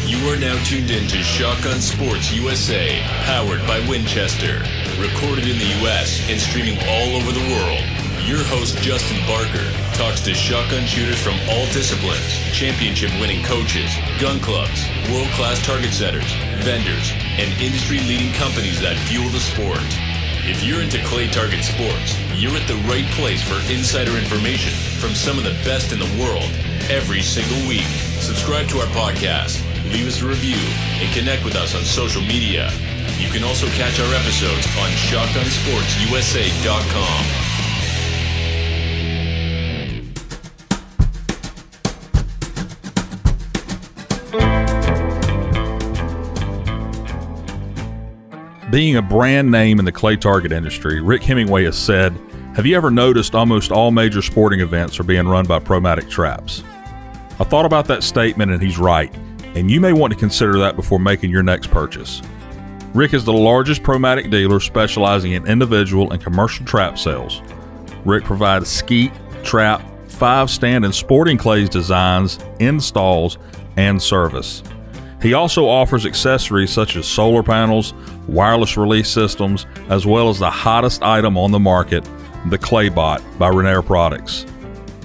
You are now tuned in to Shotgun Sports USA, powered by Winchester. Recorded in the U.S. and streaming all over the world, your host Justin Barker talks to shotgun shooters from all disciplines, championship-winning coaches, gun clubs, world-class target setters, vendors, and industry-leading companies that fuel the sport. If you're into clay target sports, you're at the right place for insider information from some of the best in the world every single week. Subscribe to our podcast, leave us a review, and connect with us on social media. You can also catch our episodes on shotgunsportsusa.com. Being a brand name in the clay target industry, Rick Hemingway has said, "Have you ever noticed almost all major sporting events are being run by Promatic Traps?" I thought about that statement and he's right, and you may want to consider that before making your next purchase. Rick is the largest Promatic dealer specializing in individual and commercial trap sales. Rick provides skeet, trap, 5-stand, and sporting clays designs, installs, and service. He also offers accessories such as solar panels, wireless release systems, as well as the hottest item on the market, the Claybot by Renair Products.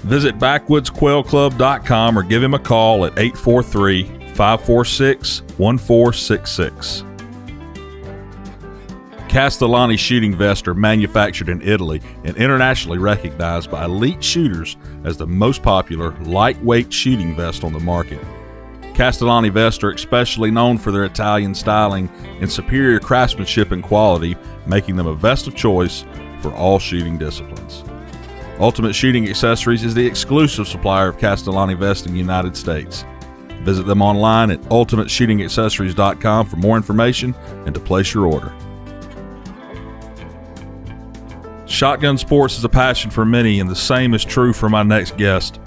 Visit BackwoodsQuailClub.com or give him a call at 843-546-1466. Castellani shooting vests are manufactured in Italy and internationally recognized by elite shooters as the most popular lightweight shooting vest on the market. Castellani vests are especially known for their Italian styling and superior craftsmanship and quality, making them a vest of choice for all shooting disciplines. Ultimate Shooting Accessories is the exclusive supplier of Castellani vests in the United States. Visit them online at ultimateshootingaccessories.com for more information and to place your order. Shotgun sports is a passion for many, and the same is true for my next guest.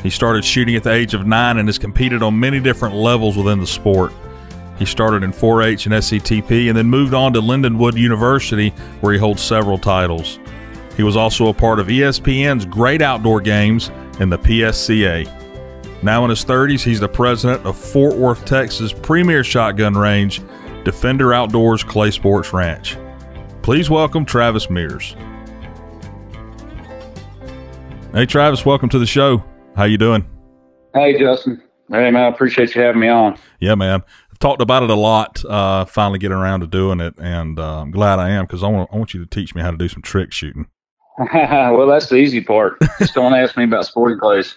He started shooting at the age of 9 and has competed on many different levels within the sport. He started in 4-H and SCTP and then moved on to Lindenwood University, where he holds several titles. He was also a part of ESPN's Great Outdoor Games and the PSCA. Now in his 30s, he's the president of Fort Worth, Texas' premier shotgun range, Defender Outdoors Clay Sports Ranch. Please welcome Travis Mears. Hey Travis, welcome to the show. How you doing? Hey, Justin. Hey, man, I appreciate you having me on. Yeah, man. I've talked about it a lot, finally getting around to doing it, and I'm glad I am because I want you to teach me how to do some trick shooting. Well, that's the easy part. Just don't ask me about sporting clays.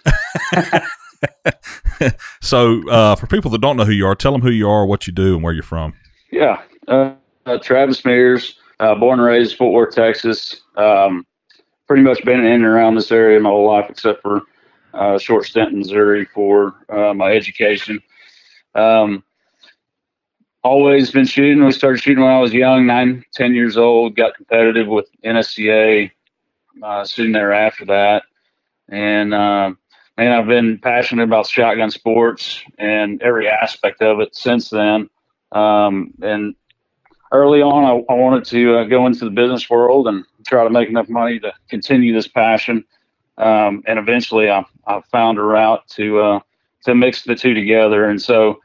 So for people that don't know who you are, tell them who you are, what you do, and where you're from. Yeah. Travis Mears, born and raised Fort Worth, Texas. Pretty much been in and around this area my whole life except for a short stint in Missouri for my education. Always been shooting. We started shooting when I was young, 9, 10 years old, got competitive with NSCA soon thereafter that. And, man, I've been passionate about shotgun sports and every aspect of it since then. And early on, I wanted to go into the business world and try to make enough money to continue this passion. And eventually I found a route to mix the two together. And so,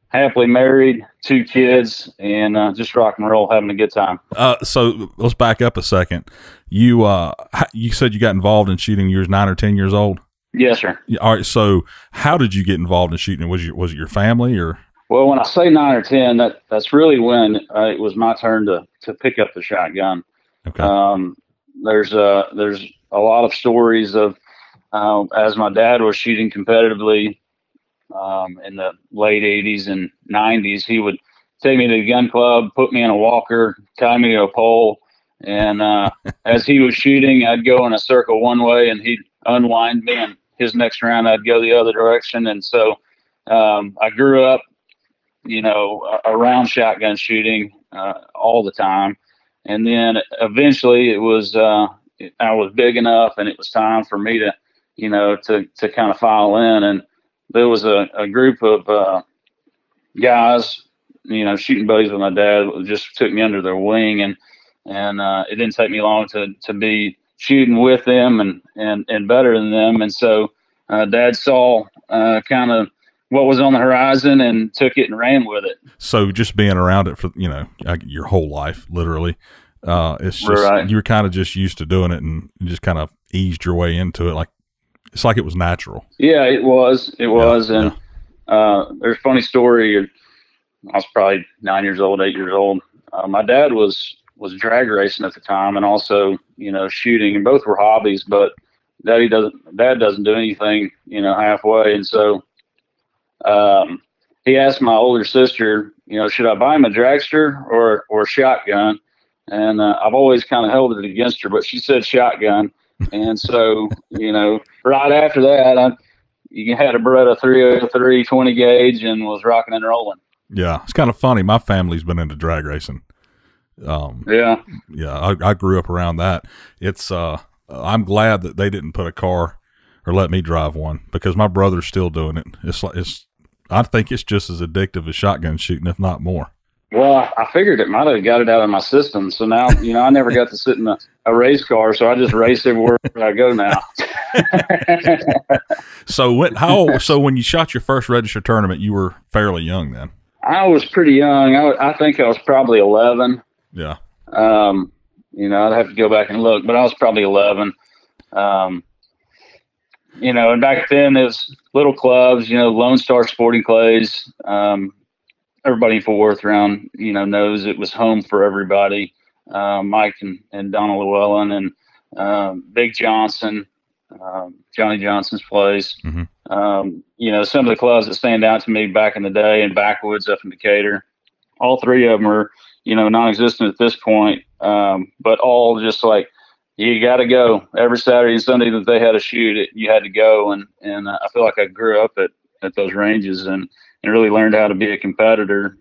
happily married, 2 kids, and just rock and roll, having a good time. So let's back up a second. You said you got involved in shooting. You were 9 or 10 years old. Yes, sir. All right. So how did you get involved in shooting? Was it your family or? Well, when I say 9 or 10, that's really when it was my turn to pick up the shotgun. Okay. There's a lot of stories of as my dad was shooting competitively in the late 80s and 90s, he would take me to the gun club, put me in a walker, tie me to a pole, and as he was shooting, I'd go in a circle one way and he'd unwind me, and his next round I'd go the other direction. And so I grew up, around shotgun shooting all the time. And then eventually it was I was big enough and it was time for me to kind of file in. And there was a group of guys, shooting buddies with my dad, just took me under their wing, and it didn't take me long to be shooting with them and better than them. And so Dad saw kind of what was on the horizon and took it and ran with it. So just being around it for, your whole life, literally, it's just, Right. you were kind of just used to doing it and just kind of eased your way into it. It's like it was natural. Yeah, it was. It was. Yeah, and there's a funny story. I was probably 9 years old, 8 years old. My dad was drag racing at the time and also, shooting, and both were hobbies, but dad doesn't do anything, halfway. And so, he asked my older sister, should I buy him a dragster or a shotgun? And, I've always kind of held it against her, but she said shotgun. And so, right after that, you had a Beretta 303 20 gauge and was rocking and rolling. Yeah. It's kind of funny. My family's been into drag racing. Yeah. I grew up around that. It's, I'm glad that they didn't put a car or let me drive one, because my brother's still doing it. I think it's just as addictive as shotgun shooting, if not more. Well, I figured it might have got it out of my system. So now, I never got to sit in a race car, so I just race everywhere I go now. So when you shot your first registered tournament, you were fairly young then? I was pretty young. I think I was probably 11. Yeah. I'd have to go back and look, but I was probably 11. And back then it was little clubs, Lone Star Sporting Clays. Everybody in Fort Worth around, knows it was home for everybody. Mike and Donald Llewellyn and Big Johnson, Johnny Johnson's place. Mm-hmm. Some of the clubs that stand out to me back in the day, and Backwoods up in Decatur. All three of them are, non-existent at this point, but all just like, you got to go every Saturday and Sunday that they had a shoot. You had to go, and I feel like I grew up at those ranges and really learned how to be a competitor,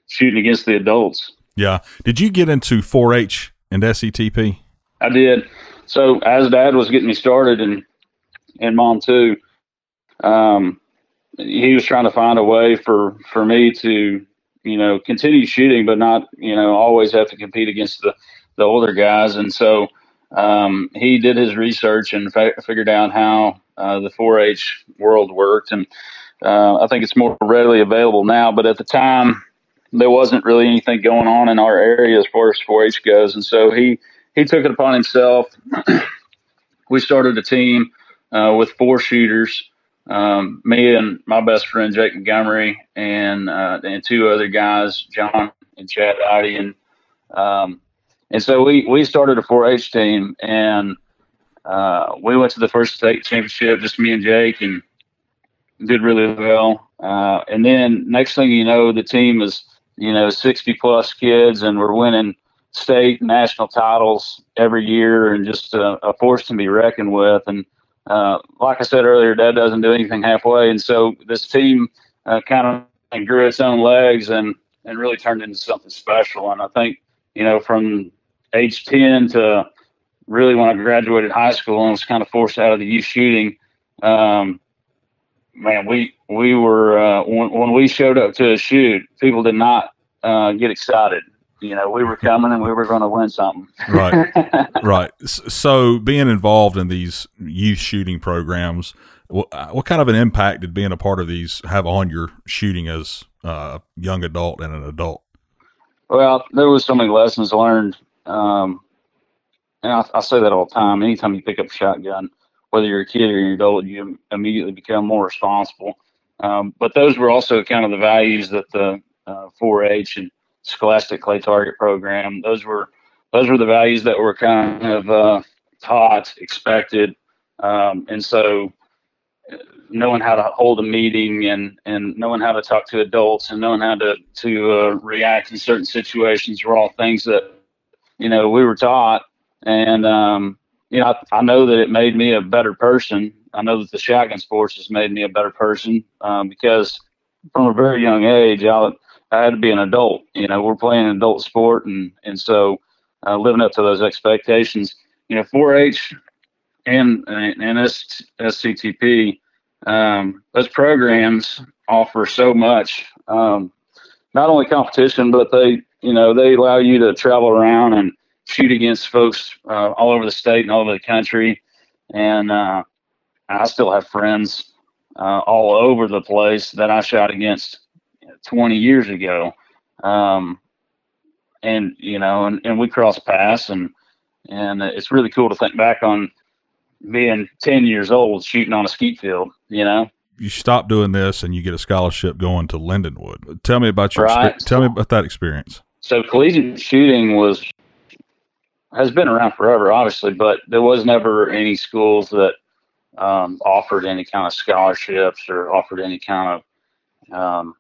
shooting against the adults. Yeah. Did you get into 4-H and SCTP? I did. So as Dad was getting me started, and Mom too, he was trying to find a way for me to, continue shooting, but not, always have to compete against the older guys. And so he did his research and figured out how the 4-H world worked. And I think it's more readily available now, but at the time there wasn't really anything going on in our area as far as 4-H goes. And so he took it upon himself. We started a team with 4 shooters, me and my best friend Jake Montgomery, and 2 other guys, John and Chad Idy. And so we started a 4-H team, and we went to the first state championship, just me and Jake, and did really well. And then next thing you know, the team is, 60 plus kids, and we're winning state and national titles every year, and just a force to be reckoned with. And like I said earlier, Dad doesn't do anything halfway. And so this team kind of grew its own legs and really turned into something special. And I think, from age 10 to really when I graduated high school and was kind of forced out of the youth shooting, man, we were when we showed up to a shoot, people did not get excited. We were coming and we were going to win something. Right, right. So being involved in these youth shooting programs, what kind of an impact did being a part of these have on your shooting as a young adult and an adult? Well, there was so many lessons learned. And I say that all the time. Anytime you pick up a shotgun, whether you're a kid or you're an adult, you immediately become more responsible. But those were also kind of the values that the 4-H and Scholastic Clay Target program, those were the values that were kind of taught, expected. And so knowing how to hold a meeting and knowing how to talk to adults and knowing how to react in certain situations were all things that, we were taught. And, I know that it made me a better person. I know that the shotgun sports has made me a better person because from a very young age, I had to be an adult. We're playing an adult sport, and so living up to those expectations. 4-H and SCTP, those programs offer so much. Not only competition, but they allow you to travel around and shoot against folks all over the state and all over the country. And I still have friends all over the place that I shot against 20 years ago. And we cross paths, and it's really cool to think back on being 10 years old shooting on a skeet field. You stop doing this and you get a scholarship going to Lindenwood. Tell me about tell me about that experience. So collegiate shooting has been around forever, obviously, but there was never any schools that offered any kind of scholarships or offered any kind of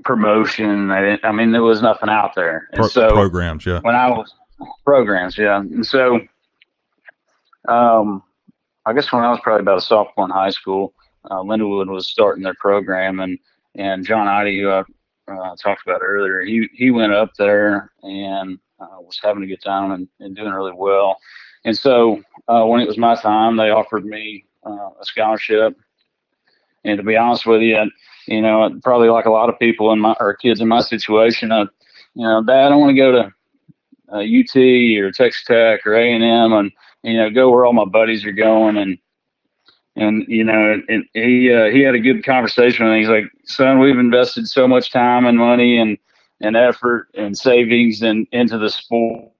promotion. I mean, there was nothing out there. And so programs, yeah. Programs, yeah. And so, I guess when I was probably about a sophomore in high school, Lindenwood was starting their program, and John Ide, who I talked about earlier, he went up there and was having a good time and doing really well. And so when it was my time, they offered me a scholarship. And to be honest with you, probably like a lot of people or kids in my situation, Dad, I want to go to UT or Texas Tech or A&M and go where all my buddies are going. And he had a good conversation with me. He's like, son, we've invested so much time and money and effort and savings into the sport.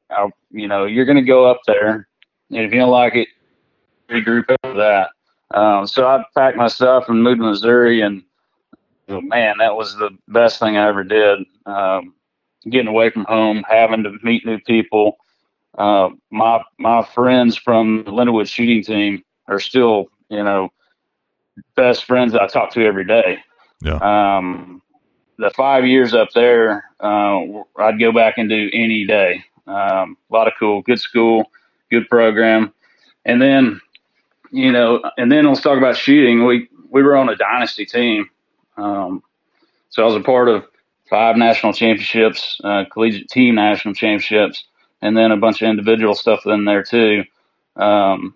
You're going to go up there, and if you don't like it, regroup after that. So I packed my stuff and moved to Missouri, and man, that was the best thing I ever did. Getting away from home, having to meet new people. My friends from the Lindenwood shooting team are still, best friends that I talk to every day. Yeah. The 5 years up there, I'd go back and do any day. A lot of good school, good program. And then, let's talk about shooting. We were on a dynasty team. So I was a part of 5 national championships, collegiate team national championships, and then a bunch of individual stuff in there too. And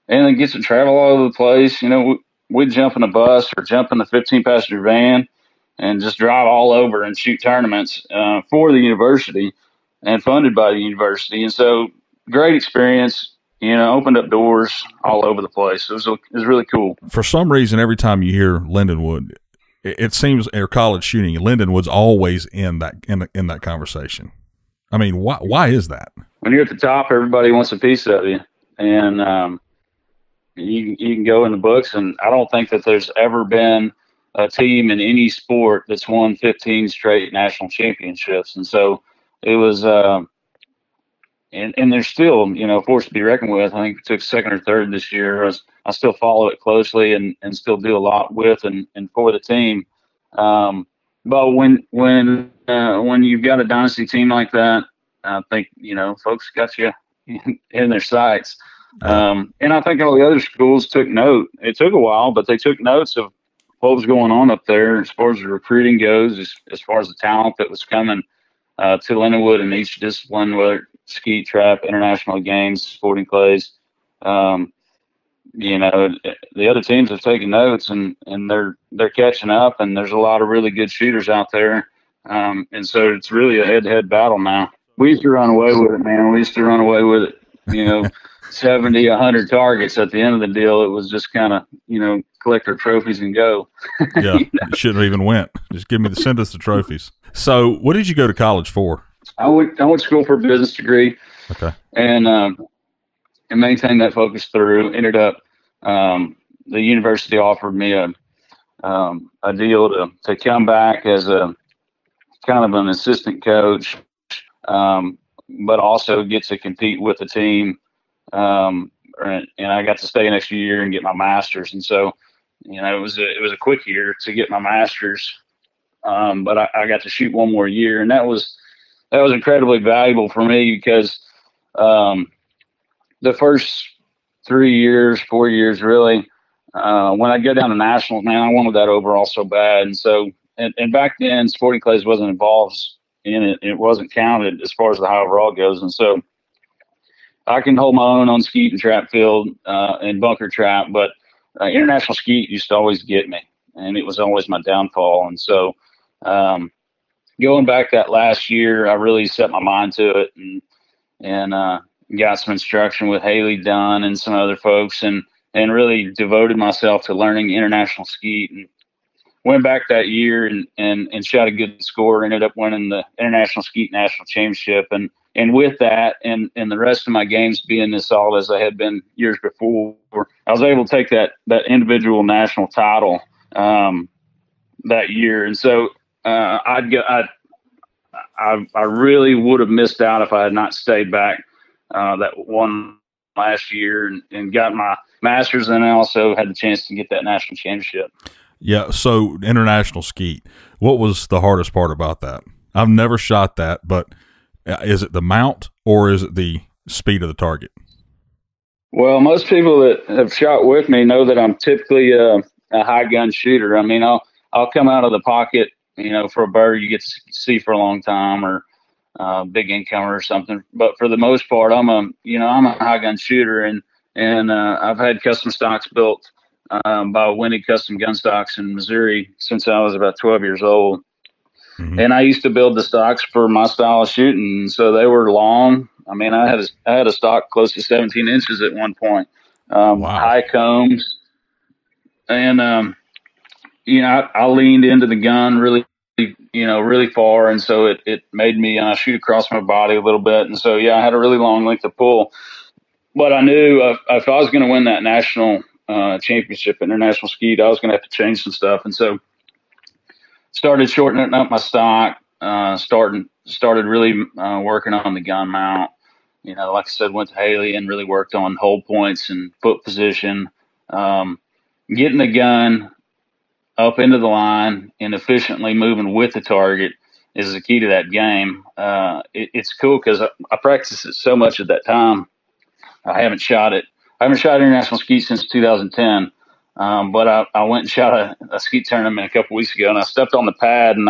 then get to travel all over the place. We'd jump in a bus or jump in a 15-passenger van and just drive all over and shoot tournaments for the university and funded by the university. And so great experience, opened up doors all over the place. It was really cool. For some reason, every time you hear Lindenwood, it seems, or college shooting, Lindenwood's always in that conversation. I mean, why is that? When you're at the top, everybody wants a piece of you, and you can go in the books. And I don't think that there's ever been a team in any sport that's won 15 straight national championships. And so it was, and they're still, forced to be reckoned with. I think we took second or third this year. I still follow it closely and still do a lot with and for the team. But when you've got a dynasty team like that, I think, folks got you in their sights. And I think all the other schools took note. It took a while, but they took notes of what was going on up there as far as the recruiting goes, as far as the talent that was coming to Lindenwood in each discipline, whether skeet, trap, international games, sporting clays. The other teams have taken notes and they're catching up, and there's a lot of really good shooters out there. And so it's really a head-to-head battle now. We used to run away with it, man. We used to run away with it, 70, 100 targets. At the end of the deal, it was just kind of, collect our trophies and go. Yeah, you shouldn't have even went. Just send us the trophies. So what did you go to college for? I went to school for a business degree. Okay. And maintained that focus through. Ended up, the university offered me a deal to come back as a kind of an assistant coach, but also get to compete with the team. And I got to stay an extra year and get my master's. And so, it was a quick year to get my master's. But I got to shoot one more year, and that was incredibly valuable for me because, the first 4 years, really, when I go down to nationals, man, I wanted that overall so bad. And so, and back then, sporting clays wasn't involved in it. It wasn't counted as far as the high overall goes. And so I can hold my own on skeet and trap field and bunker trap, but international skeet used to always get me, and it was always my downfall. And so going back that last year, I really set my mind to it and got some instruction with Haley Dunn and some other folks, and and really devoted myself to learning international skeet, and went back that year and shot a good score. Ended up winning the International Skeet National Championship, and with that, and the rest of my games being as solid as I had been years before, I was able to take that individual national title that year. And so I really would have missed out if I had not stayed back that one last year and got my master's, and I also had the chance to get that national championship. Yeah. So international skeet, what was the hardest part about that? I've never shot that, but is it the mount or is it the speed of the target? Well, most people that have shot with me know that I'm typically a high gun shooter. I mean, I'll come out of the pocket, for a bird you get to see for a long time, or big incomer or something. But for the most part, I'm a high gun shooter, and I've had custom stocks built by Winnie Custom Gun Stocks in Missouri since I was about 12 years old. Mm-hmm. And I used to build the stocks for my style of shooting. So they were long. I mean, I had a stock close to 17 inches at one point. Wow. High combs. And, I leaned into the gun really far. And so it made me shoot across my body a little bit. And so, I had a really long length of pull. But I knew if I was going to win that national championship, international skeet, I was going to have to change some stuff. And so started shortening up my stock, started really working on the gun mount. Like I said, went to Haley and really worked on hold points and foot position. Getting the gun up into the line and efficiently moving with the target is the key to that game. It's cool because I practiced it so much at that time. I haven't shot international skeet since 2010. But I went and shot a skeet tournament a couple weeks ago, and I stepped on the pad, and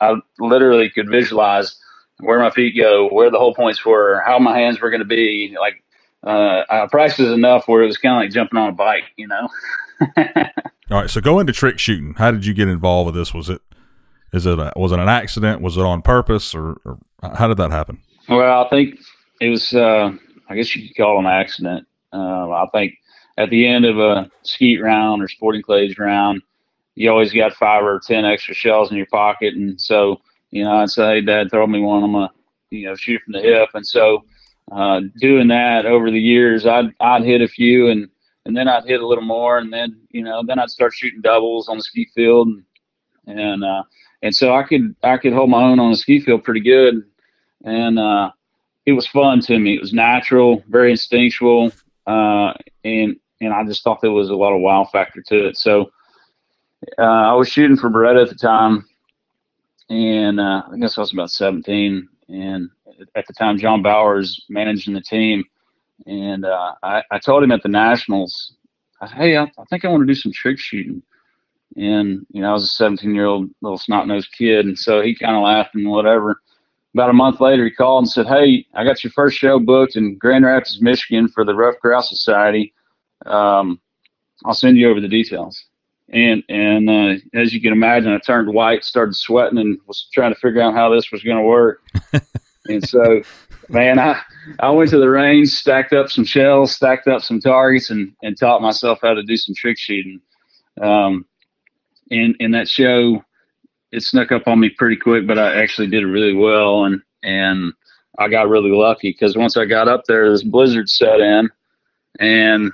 I literally could visualize where my feet go, where the whole points were, how my hands were going to be. Like I practiced enough where it was kind of like jumping on a bike, All right, so go into trick shooting. How did you get involved with this? Was it an accident? Was it on purpose, or how did that happen? Well, I think it was. I guess you could call it an accident. I think at the end of a skeet round or sporting clays round, you always got 5 or 10 extra shells in your pocket. And so, I'd say, hey, Dad, throw me one. I'm going to, shoot from the hip. And so, doing that over the years, I'd hit a few and then I'd hit a little more. And then, then I'd start shooting doubles on the skeet field. And so I could hold my own on the skeet field pretty good. And, it was fun to me. It was natural, very instinctual. And I just thought there was a lot of wow factor to it. So I was shooting for Beretta at the time, and I guess I was about 17. And at the time, John Bauer was managing the team, and I told him at the Nationals, I said, hey, I think I want to do some trick shooting. And I was a 17-year-old little snot-nosed kid, and so he kind of laughed and whatever. About a month later, he called and said, hey, I got your first show booked in Grand Rapids, Michigan for the Rough Grouse Society. I'll send you over the details. And as you can imagine, I turned white, started sweating, and was trying to figure out how this was going to work. And so, man, I went to the range, stacked up some shells, stacked up some targets, and taught myself how to do some trick shooting. In that show, it snuck up on me pretty quick, but I actually did really well, and I got really lucky because once I got up there, this blizzard set in, and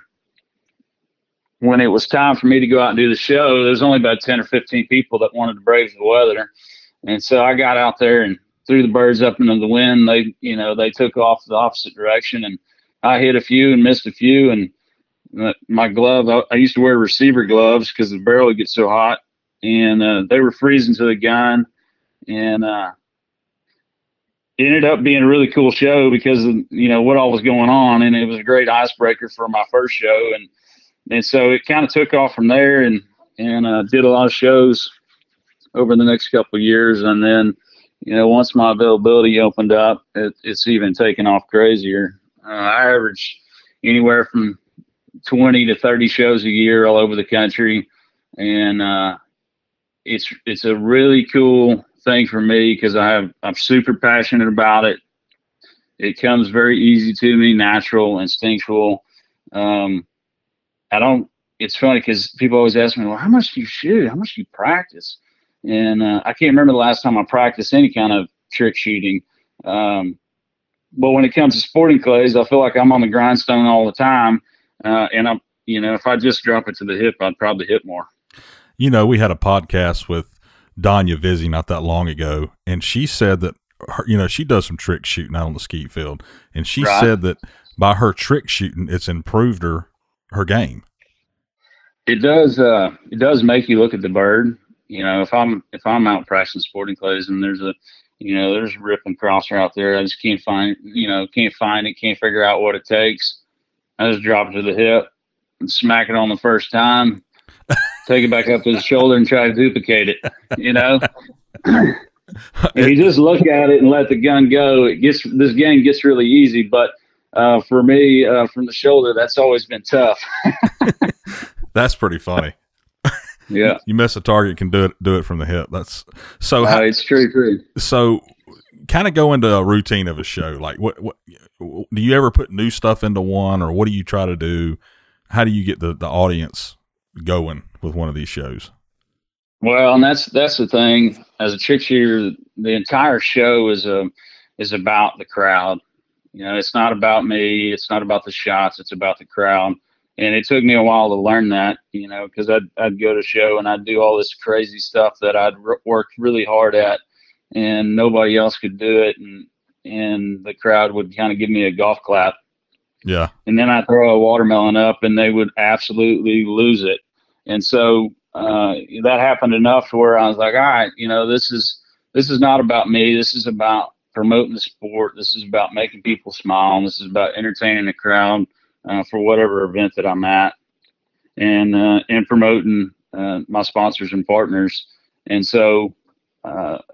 when it was time for me to go out and do the show, there was only about 10 or 15 people that wanted to brave the weather, and so I got out there and threw the birds up into the wind. They took off the opposite direction, and I hit a few and missed a few, and my glove, I used to wear receiver gloves because the barrel would get so hot. And they were freezing to the gun, and it ended up being a really cool show because of what all was going on, and it was a great icebreaker for my first show, and so it kind of took off from there, and did a lot of shows over the next couple of years, and then once my availability opened up, it's even taken off crazier. I average anywhere from 20 to 30 shows a year all over the country, and it's a really cool thing for me because I'm super passionate about it. It comes very easy to me, natural, instinctual. I don't. It's funny because people always ask me, well, how much do you shoot? How much do you practice? And I can't remember the last time I practiced any kind of trick shooting. But when it comes to sporting clays, I feel like I'm on the grindstone all the time. And I'm, if I just drop it to the hip, I'd probably hit more. We had a podcast with Danya Vizzi not that long ago, and she said that she does some trick shooting out on the skeet field, and she said that by her trick shooting, it's improved her game. It does. It does make you look at the bird. If I'm out practicing sporting clays and there's a rip and crosser out there, I just can't find it, can't figure out what it takes. I just drop it to the hip and smack it on the first time, take it back up to the shoulder and try to duplicate it. If you just look at it and let the gun go, this game gets really easy. But for me, from the shoulder, that's always been tough. That's pretty funny. Yeah, you miss a target, can do it from the hip. That's so. It's true. So, kind of go into a routine of a show. Like, what do you ever put new stuff into one, or what do you try to do? How do you get the audience going with one of these shows? Well, and that's the thing. As a trick shooter, the entire show is about the crowd. It's not about me. It's not about the shots. It's about the crowd. And it took me a while to learn that, because I'd go to show and I'd do all this crazy stuff that I'd worked really hard at, and nobody else could do it, and the crowd would kind of give me a golf clap. Yeah. And then I'd throw a watermelon up, and they would absolutely lose it. And so that happened enough to where I was like, all right, this is not about me. This is about promoting the sport. This is about making people smile. And this is about entertaining the crowd. For whatever event that I'm at, and promoting my sponsors and partners. And so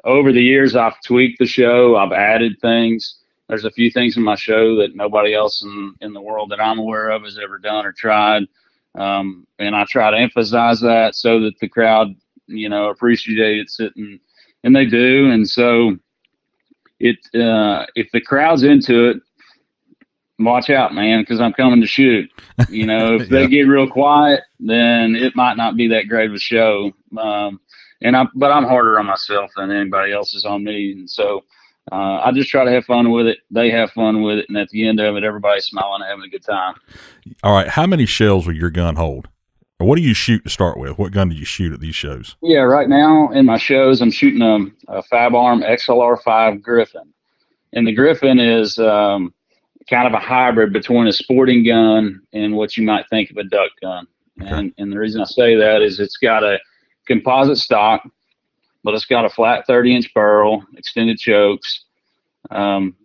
over the years, I've tweaked the show. I've added things. There's a few things in my show that nobody else in the world that I'm aware of has ever done or tried. And I try to emphasize that so that the crowd, appreciates it, and they do. And so if the crowd's into it, watch out, man, because I'm coming to shoot. If they get real quiet, then it might not be that great of a show. But I'm harder on myself than anybody else is on me. And so I just try to have fun with it. They have fun with it. And at the end of it, everybody's smiling and having a good time. All right. How many shells will your gun hold? Or what do you shoot to start with? What gun do you shoot at these shows? Yeah, right now in my shows, I'm shooting a Fab Arm XLR5 Griffin. And the Griffin is kind of a hybrid between a sporting gun and what you might think of a duck gun. Okay. And the reason I say that is it's got a composite stock, but it's got a flat 30-inch barrel, extended chokes,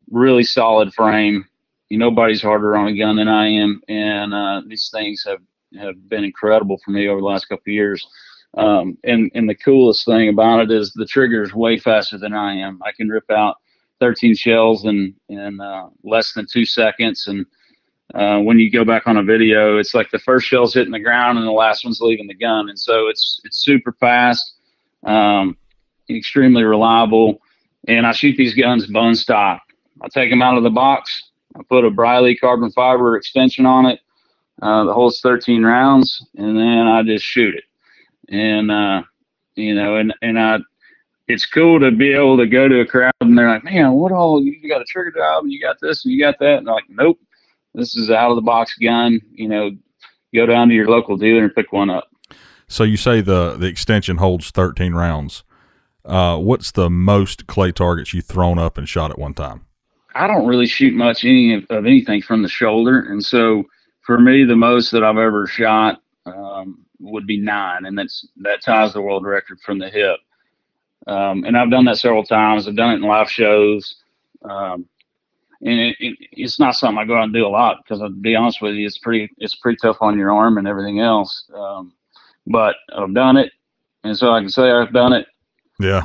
really solid frame. Nobody's harder on a gun than I am, and these things have been incredible for me over the last couple of years. And the coolest thing about it is the trigger is way faster than I am. I can rip out 13 shells in less than 2 seconds. And when you go back on a video, it's like the first shell's hitting the ground and the last one's leaving the gun. And so it's super fast, extremely reliable. And I shoot these guns bone stock. I take them out of the box. I put a Briley carbon fiber extension on it. The holds 13 rounds, and then I just shoot it. And it's cool to be able to go to a crowd and they're like, man, what all, you got a trigger job and you got this and you got that. And they're like, nope, this is out of the box gun. Go down to your local dealer and pick one up. So you say the extension holds 13 rounds. What's the most clay targets you've thrown up and shot at one time? I don't really shoot much of anything from the shoulder. And so for me, the most that I've ever shot would be 9. And that ties the world record from the hip. And I've done that several times. I've done it in live shows. And it's not something I go out and do a lot because, to be honest with you, it's pretty tough on your arm and everything else. But I've done it. And so I can say I've done it. Yeah.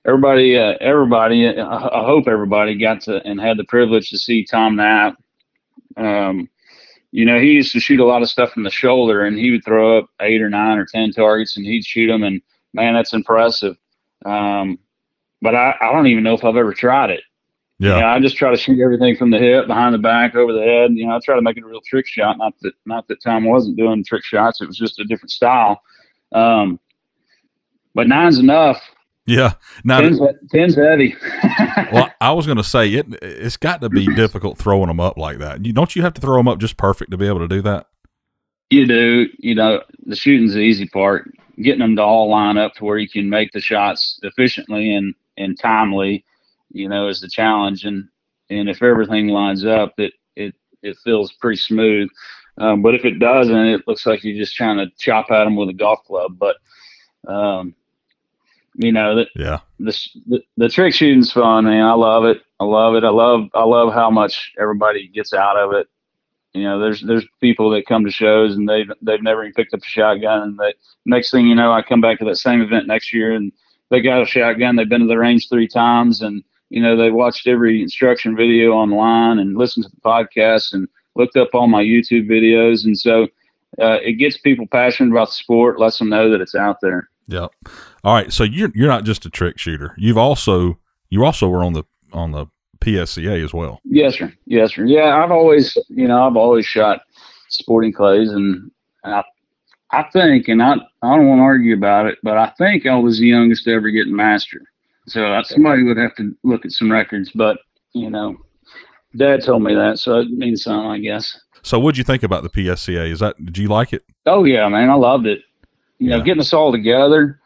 Everybody, I hope everybody got to and had the privilege to see Tom Knapp. He used to shoot a lot of stuff from the shoulder, and he would throw up 8 or 9 or 10 targets, and he'd shoot them, and man, that's impressive. But I don't even know if I've ever tried it. Yeah. You know, I just try to shoot everything from the hip, behind the back, over the head. You know, I try to make it a real trick shot. Not that Tom wasn't doing trick shots. It was just a different style. But 9's enough. Yeah. Now, 10's heavy. well, I was going to say it's got to be difficult throwing them up like that. Don't you have to throw them up just perfect to be able to do that? You do. You know, the shooting's the easy part. Getting them to all line up to where you can make the shots efficiently and timely, you know, is the challenge. And if everything lines up, it feels pretty smooth. But if it doesn't, it looks like you're just trying to chop at them with a golf club. But you know, the trick shooting's fun, man. I love it. I love how much everybody gets out of it. You know, there's people that come to shows and they've never even picked up a shotgun, and next thing you know, I come back to that same event next year and they got a shotgun. They've been to the range 3 times, and you know, they watched every instruction video online and listened to the podcast and looked up all my YouTube videos, and so it gets people passionate about the sport, lets them know that it's out there. Yeah. All right. So you're not just a trick shooter. You also were on the PSCA as well. Yes, sir. Yes, sir. Yeah, I've always shot sporting clays, and I think, and I don't want to argue about it, but I think I was the youngest to ever get master. So somebody would have to look at some records, but you know, Dad told me that, so it means something, I guess. So what'd you think about the PSCA? Did you like it? Oh yeah, man, I loved it. You know, getting us all together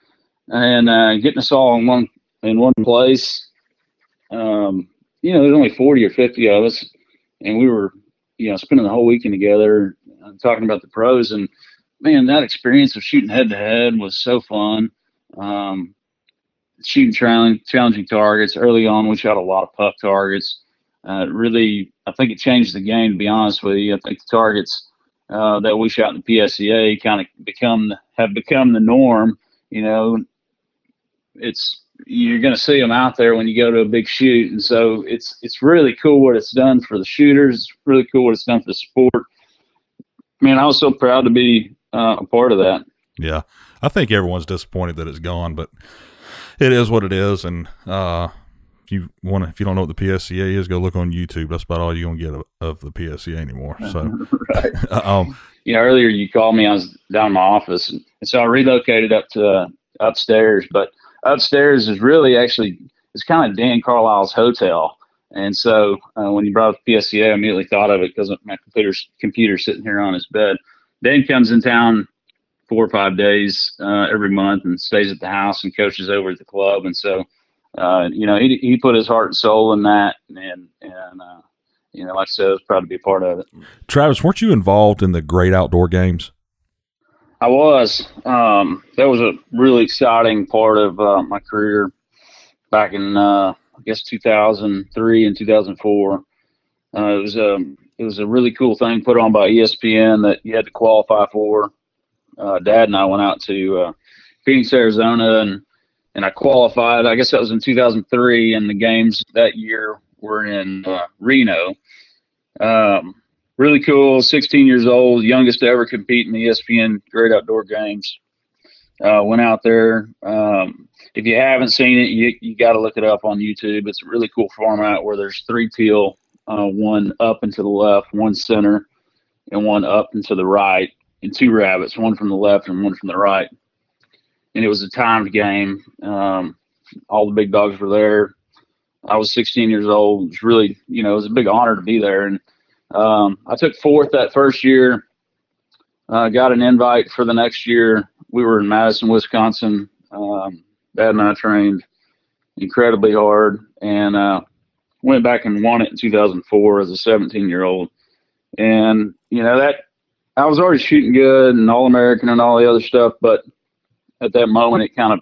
and getting us all in one place. You know, there's only 40 or 50 of us, and we were, you know, spending the whole weekend together talking about the pros. And man, that experience of shooting head to head was so fun. Shooting challenging targets early on. We shot a lot of puck targets. Really, I think it changed the game, to be honest with you. I think the targets that we shot in the PSCA kind of have become the norm. You know, you're going to see them out there when you go to a big shoot. And so it's really cool what it's done for the shooters. It's really cool what it's done for the sport. Man, I was so proud to be a part of that. Yeah. I think everyone's disappointed that it's gone, but it is what it is. And if you don't know what the PSCA is, go look on YouTube. That's about all you're going to get of the PSCA anymore. So, right. You know, earlier you called me, I was down in my office, and so I relocated up to upstairs, but upstairs is really it's kind of Dan Carlisle's hotel. And so when you brought up the PSCA, I immediately thought of it because my computer's sitting here on his bed. Dan comes in town 4 or 5 days every month and stays at the house and coaches over at the club. And so, you know, he put his heart and soul in that. And you know, like I said, I was proud to be a part of it. Travis, weren't you involved in the Great Outdoor Games? I was. That was a really exciting part of my career back in, I guess, 2003 and 2004. It was a really cool thing put on by ESPN that you had to qualify for. Dad and I went out to Phoenix, Arizona, and I qualified. I guess that was in 2003, and the games that year were in Reno. Really cool. 16 years old, youngest to ever compete in the ESPN Great Outdoor Games. Went out there. If you haven't seen it, you got to look it up on YouTube. It's a really cool format where there's 3 teal, one up and to the left, one center, and one up and to the right, and 2 rabbits, one from the left and one from the right. And it was a timed game. All the big dogs were there. I was 16 years old. It was really, you know, it was a big honor to be there. And I took 4th that first year. Got an invite for the next year. We were in Madison, Wisconsin. Dad and I trained incredibly hard, and went back and won it in 2004 as a 17-year-old. And, you know, that I was already shooting good and All-American and all the other stuff, but at that moment it kind of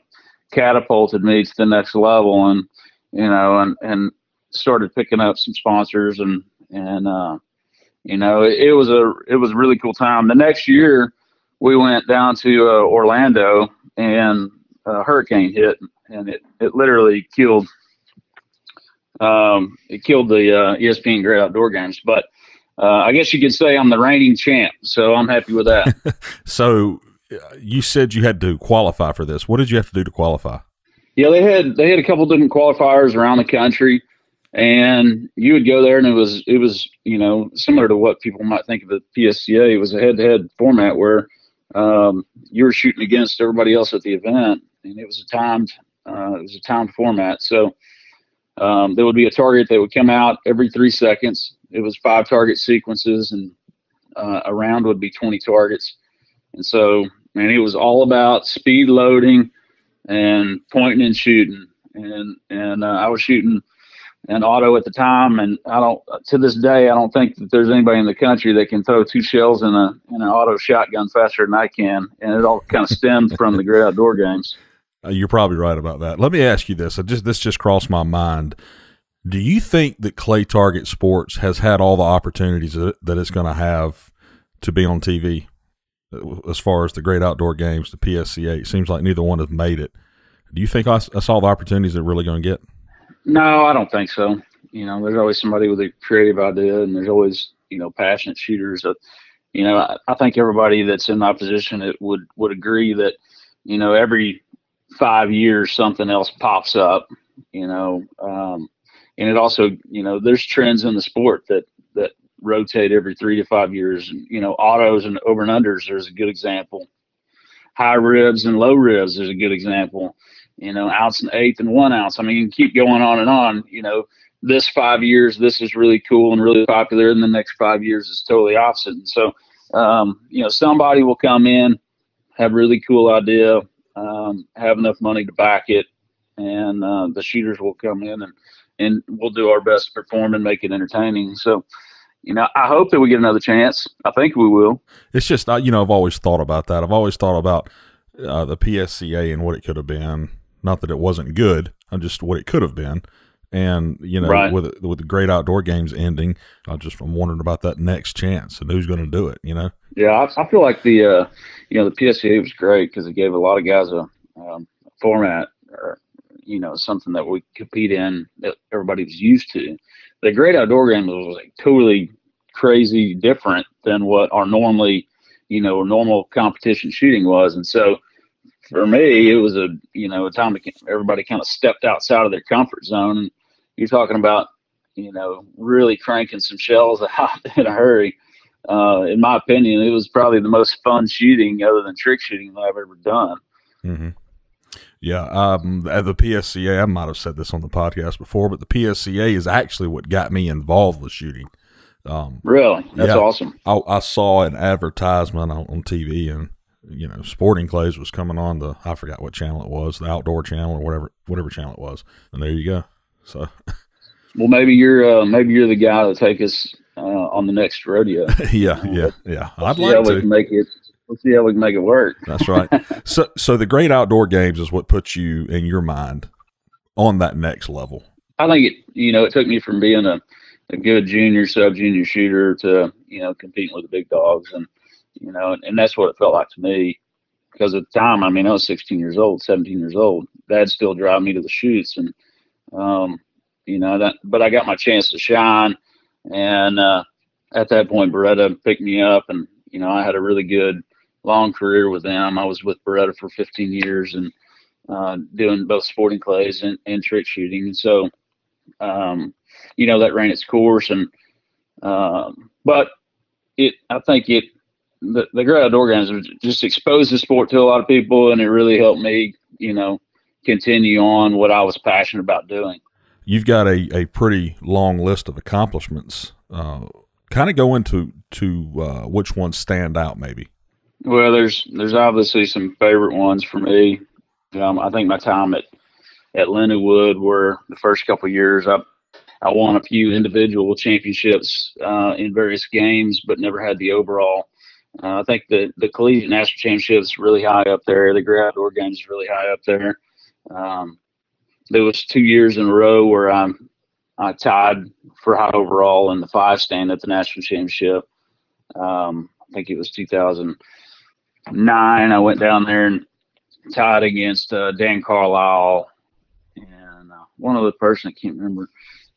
catapulted me to the next level, and, you know, and started picking up some sponsors, and you know, it was a really cool time. The next year we went down to Orlando, and a hurricane hit, and it literally killed the ESPN Great Outdoor Games. But I guess you could say I'm the reigning champ, so I'm happy with that. So you said you had to qualify for this. What did you have to do to qualify? Yeah, they had a couple different qualifiers around the country. And you would go there, and it was similar to what people might think of the PSCA. It was a head-to-head format where you were shooting against everybody else at the event, and it was a timed format. So there would be a target that would come out every 3 seconds. It was 5 target sequences, and a round would be 20 targets. And so, man, it was all about speed loading and pointing and shooting. And I was shooting an auto at the time, and to this day, I don't think that there's anybody in the country that can throw 2 shells in an auto shotgun faster than I can. And it all kind of stemmed from the Great Outdoor Games. You're probably right about that. Let me ask you this. This just crossed my mind. Do you think that clay target sports has had all the opportunities that it's going to have to be on TV as far as the Great Outdoor Games, the PSCA? It seems like neither one have made it. Do you think that's all the opportunities they're really going to get? No, I don't think so. There's always somebody with a creative idea, and there's always, passionate shooters. I think everybody that's in my position would agree that, every 5 years something else pops up, and it also, there's trends in the sport that rotate every 3 to 5 years. Autos and over and unders, there's a good example. High ribs and low ribs, there's a good example. Ounce and eighth and 1 ounce. I mean, you can keep going on and on. This 5 years, this is really cool and really popular, and the next 5 years is totally opposite. And so, somebody will come in, have a really cool idea, have enough money to back it, and the shooters will come in and we'll do our best to perform and make it entertaining. So, I hope that we get another chance. I think we will. It's just, I've always thought about that. I've always thought about the PSCA and what it could have been. Not that it wasn't good, just what it could have been. And, right. with the Great Outdoor Games ending, I'm wondering about that next chance and who's going to do it, Yeah, I feel like the PSCA was great because it gave a lot of guys a format or, something that we compete in that everybody was used to. The Great Outdoor Games was like totally crazy different than what our normal competition shooting was. And so for me, it was a time to everybody kind of stepped outside of their comfort zone. And you're talking about, really cranking some shells out in a hurry. In my opinion, it was probably the most fun shooting other than trick shooting that I've ever done. Mm-hmm. Yeah. At the PSCA, I might have said this on the podcast before, but the PSCA is actually what got me involved with shooting. Really? That's awesome. I saw an advertisement on TV, and, Sporting Clays was coming on I forgot what channel it was, the Outdoor Channel or whatever channel it was. And there you go. So, well, maybe you're the guy to take us on the next rodeo. Yeah. I'd like to make it. Let's see how we can make it work. That's right. So the Great Outdoor Games is what puts you in your mind on that next level. I think it took me from being a good junior, sub-junior shooter to, competing with the big dogs. And, and that's what it felt like to me. Because at the time, I was 16 years old, 17 years old. Dad still drive me to the shoots. And, but I got my chance to shine. And at that point, Beretta picked me up. And, I had a really good long career with them. I was with Beretta for 15 years and doing both sporting clays and trick shooting. And so, that ran its course. And but I think the Great Outdoor Games just exposed the sport to a lot of people, and it really helped me, continue on what I was passionate about doing. You've got a pretty long list of accomplishments. Kind of go into which ones stand out, maybe. Well, there's obviously some favorite ones for me. I think my time at Lindenwood were the first couple of years. I won a few individual championships in various games, but never had the overall. I think the Collegiate National Championship is really high up there. The Great Outdoor Games is really high up there. There was 2 years in a row where I tied for high overall in the 5 stand at the national championship. I think it was 2009. I went down there and tied against Dan Carlisle and one other person I can't remember.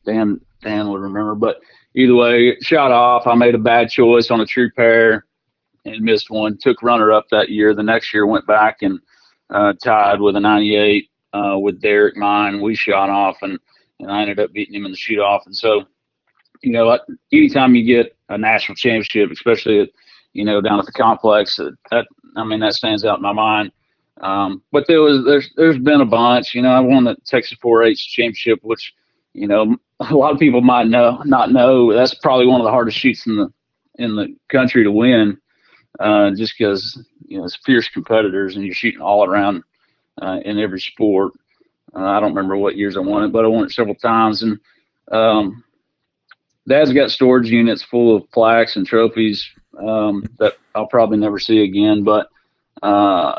Dan would remember, but either way, shot off. I made a bad choice on a true pair and missed one. Took runner up that year. The next year went back and tied with a 98 with Derek Mine. We shot off and and I ended up beating him in the shoot off. And so, anytime you get a national championship, especially at, down at the complex, that stands out in my mind. But there's been a bunch. I won the Texas 4-H championship, which, a lot of people might not know. That's probably one of the hardest shoots in the country to win, just because it's fierce competitors and you're shooting all around in every sport. I don't remember what years I won it, but I won it several times. And Dad's got storage units full of plaques and trophies that I'll probably never see again. But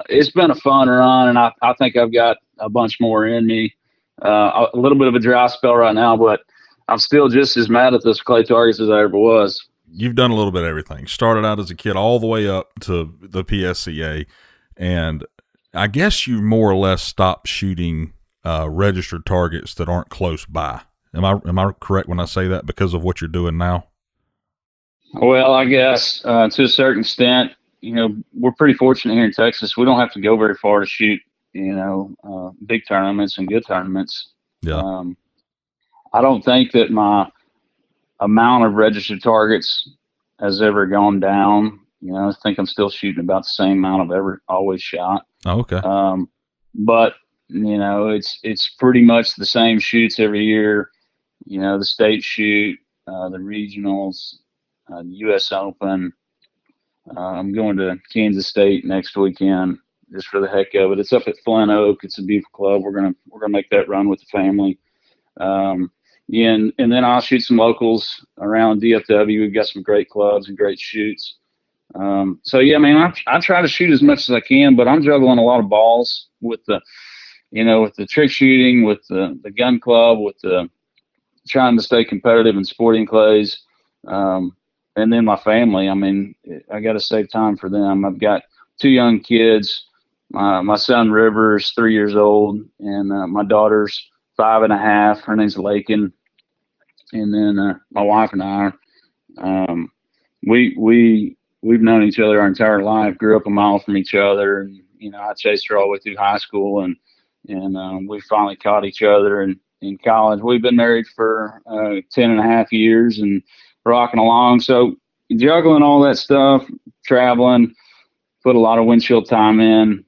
it's been a fun run, and I think I've got a bunch more in me. A little bit of a dry spell right now, but I'm still just as mad at those clay targets as I ever was. You've done a little bit of everything. Started out as a kid all the way up to the PSCA, and I guess you more or less stopped shooting registered targets that aren't close by. Am I correct when I say that because of what you're doing now? Well, I guess to a certain extent, we're pretty fortunate here in Texas. We don't have to go very far to shoot, big tournaments and good tournaments. Yeah. I don't think that my amount of registered targets has ever gone down. I think I'm still shooting about the same amount I've ever always shot. Oh, okay. But it's pretty much the same shoots every year. The state shoot, the regionals, the U.S. Open. I'm going to Kansas State next weekend just for the heck of it. It's up at Flint Oak. It's a beautiful club. We're gonna make that run with the family. And then I'll shoot some locals around DFW. We've got some great clubs and great shoots. So yeah, man, I try to shoot as much as I can, but I'm juggling a lot of balls with the trick shooting, with the gun club, with the trying to stay competitive in sporting clays. And then my family, I got to save time for them. I've got 2 young kids. My son River is 3 years old, and my daughter's 5.5. Her name's Lakin. And then my wife and I, we've known each other our entire life. Grew up a mile from each other, and I chased her all the way through high school, and we finally caught each other in college. We've been married for 10.5 years and rocking along. So juggling all that stuff, traveling, put a lot of windshield time in.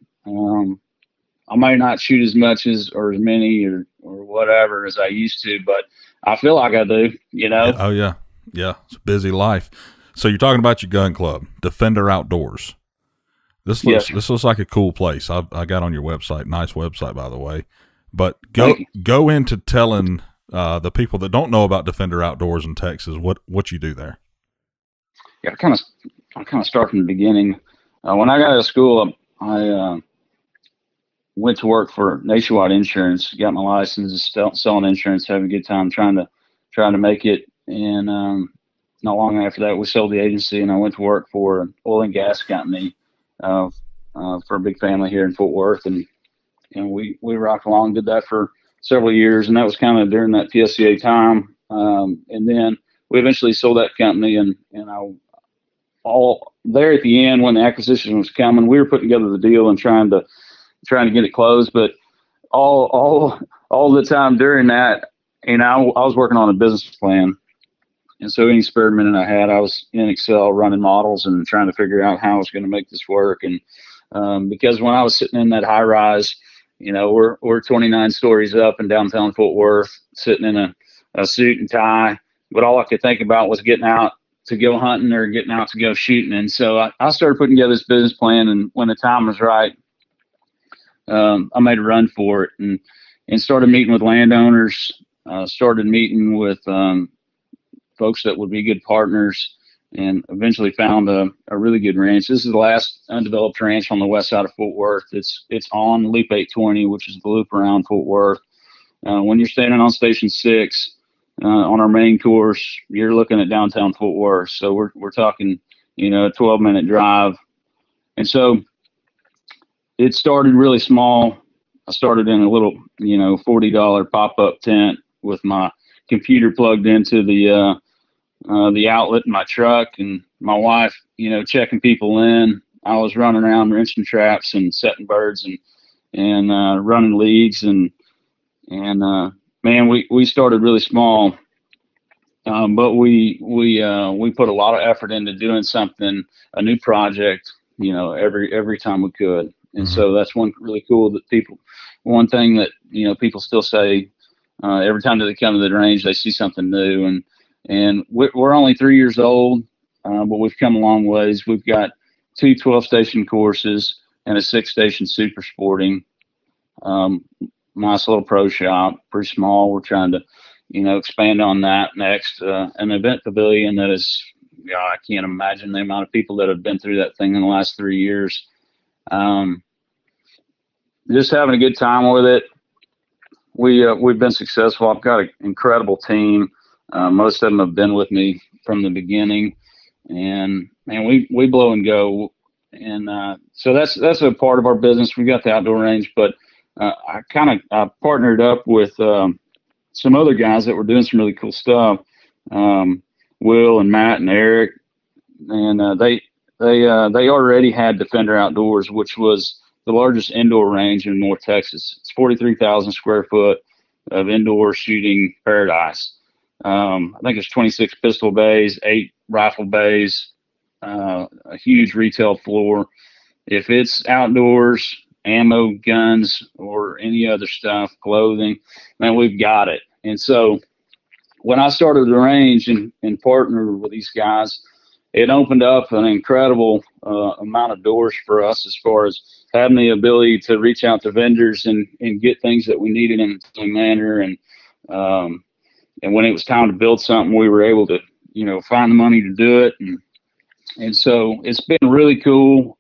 I might not shoot as much or as many or whatever as I used to, but I feel like I do, Oh yeah. Yeah. It's a busy life. So you're talking about your gun club, Defender Outdoors. This looks like a cool place. I got on your website. Nice website, by the way. But go into telling the people that don't know about Defender Outdoors in Texas what you do there. Yeah, I kind of start from the beginning. When I got out of school, I went to work for Nationwide Insurance. Got my license, selling insurance, having a good time, trying to make it. And not long after that, we sold the agency, and I went to work for an oil and gas company for a big family here in Fort Worth, and we rocked along, did that for several years, and that was kind of during that PSCA time. And then we eventually sold that company, and all there at the end when the acquisition was coming, we were putting together the deal and trying to get it closed. But all the time during that, I was working on a business plan. And so any spare minute I had, I was in Excel running models and trying to figure out how I was going to make this work. And because when I was sitting in that high rise, we're 29 stories up in downtown Fort Worth, sitting in a suit and tie, but all I could think about was getting out to go hunting or getting out to go shooting. And so I started putting together this business plan, and when the time was right, I made a run for it and started meeting with landowners, started meeting with folks that would be good partners, and eventually found a really good ranch. This is the last undeveloped ranch on the west side of Fort Worth. It's on Loop 820, which is the loop around Fort Worth. When you're standing on Station 6 on our main course, you're looking at downtown Fort Worth. So we're talking, a 12-minute drive. And so it started really small. I started in a little, $40 pop-up tent with my computer plugged into the outlet in my truck, and my wife, checking people in. I was running around wrenching traps and setting birds and running leads, and man, man, we started really small, but we put a lot of effort into doing something, a new project, every time we could. And so that's one really cool one thing that, people still say, every time that they come to the range, they see something new. And we're only 3 years old, but we've come a long ways. We've got 2 12-station courses and a 6-station super sporting. Nice little pro shop, pretty small. We're trying to, expand on that next. An event pavilion that is, I can't imagine the amount of people that have been through that thing in the last 3 years. Just having a good time with it. We've been successful. I've got an incredible team. Most of them have been with me from the beginning, and man, we blow and go. And so that's a part of our business. We've got the outdoor range, but I partnered up with some other guys that were doing some really cool stuff. Will and Matt and Eric, and they already had Defender Outdoors, which was the largest indoor range in North Texas. It's 43,000 square foot of indoor shooting paradise. I think there's 26 pistol bays, 8 rifle bays, a huge retail floor. If it's outdoors, ammo, guns, or any other stuff, clothing, man, we've got it. And so when I started the range and partnered with these guys, it opened up an incredible amount of doors for us as far as having the ability to reach out to vendors and get things that we needed in a timely manner. And when it was time to build something, we were able to, find the money to do it. And so it's been really cool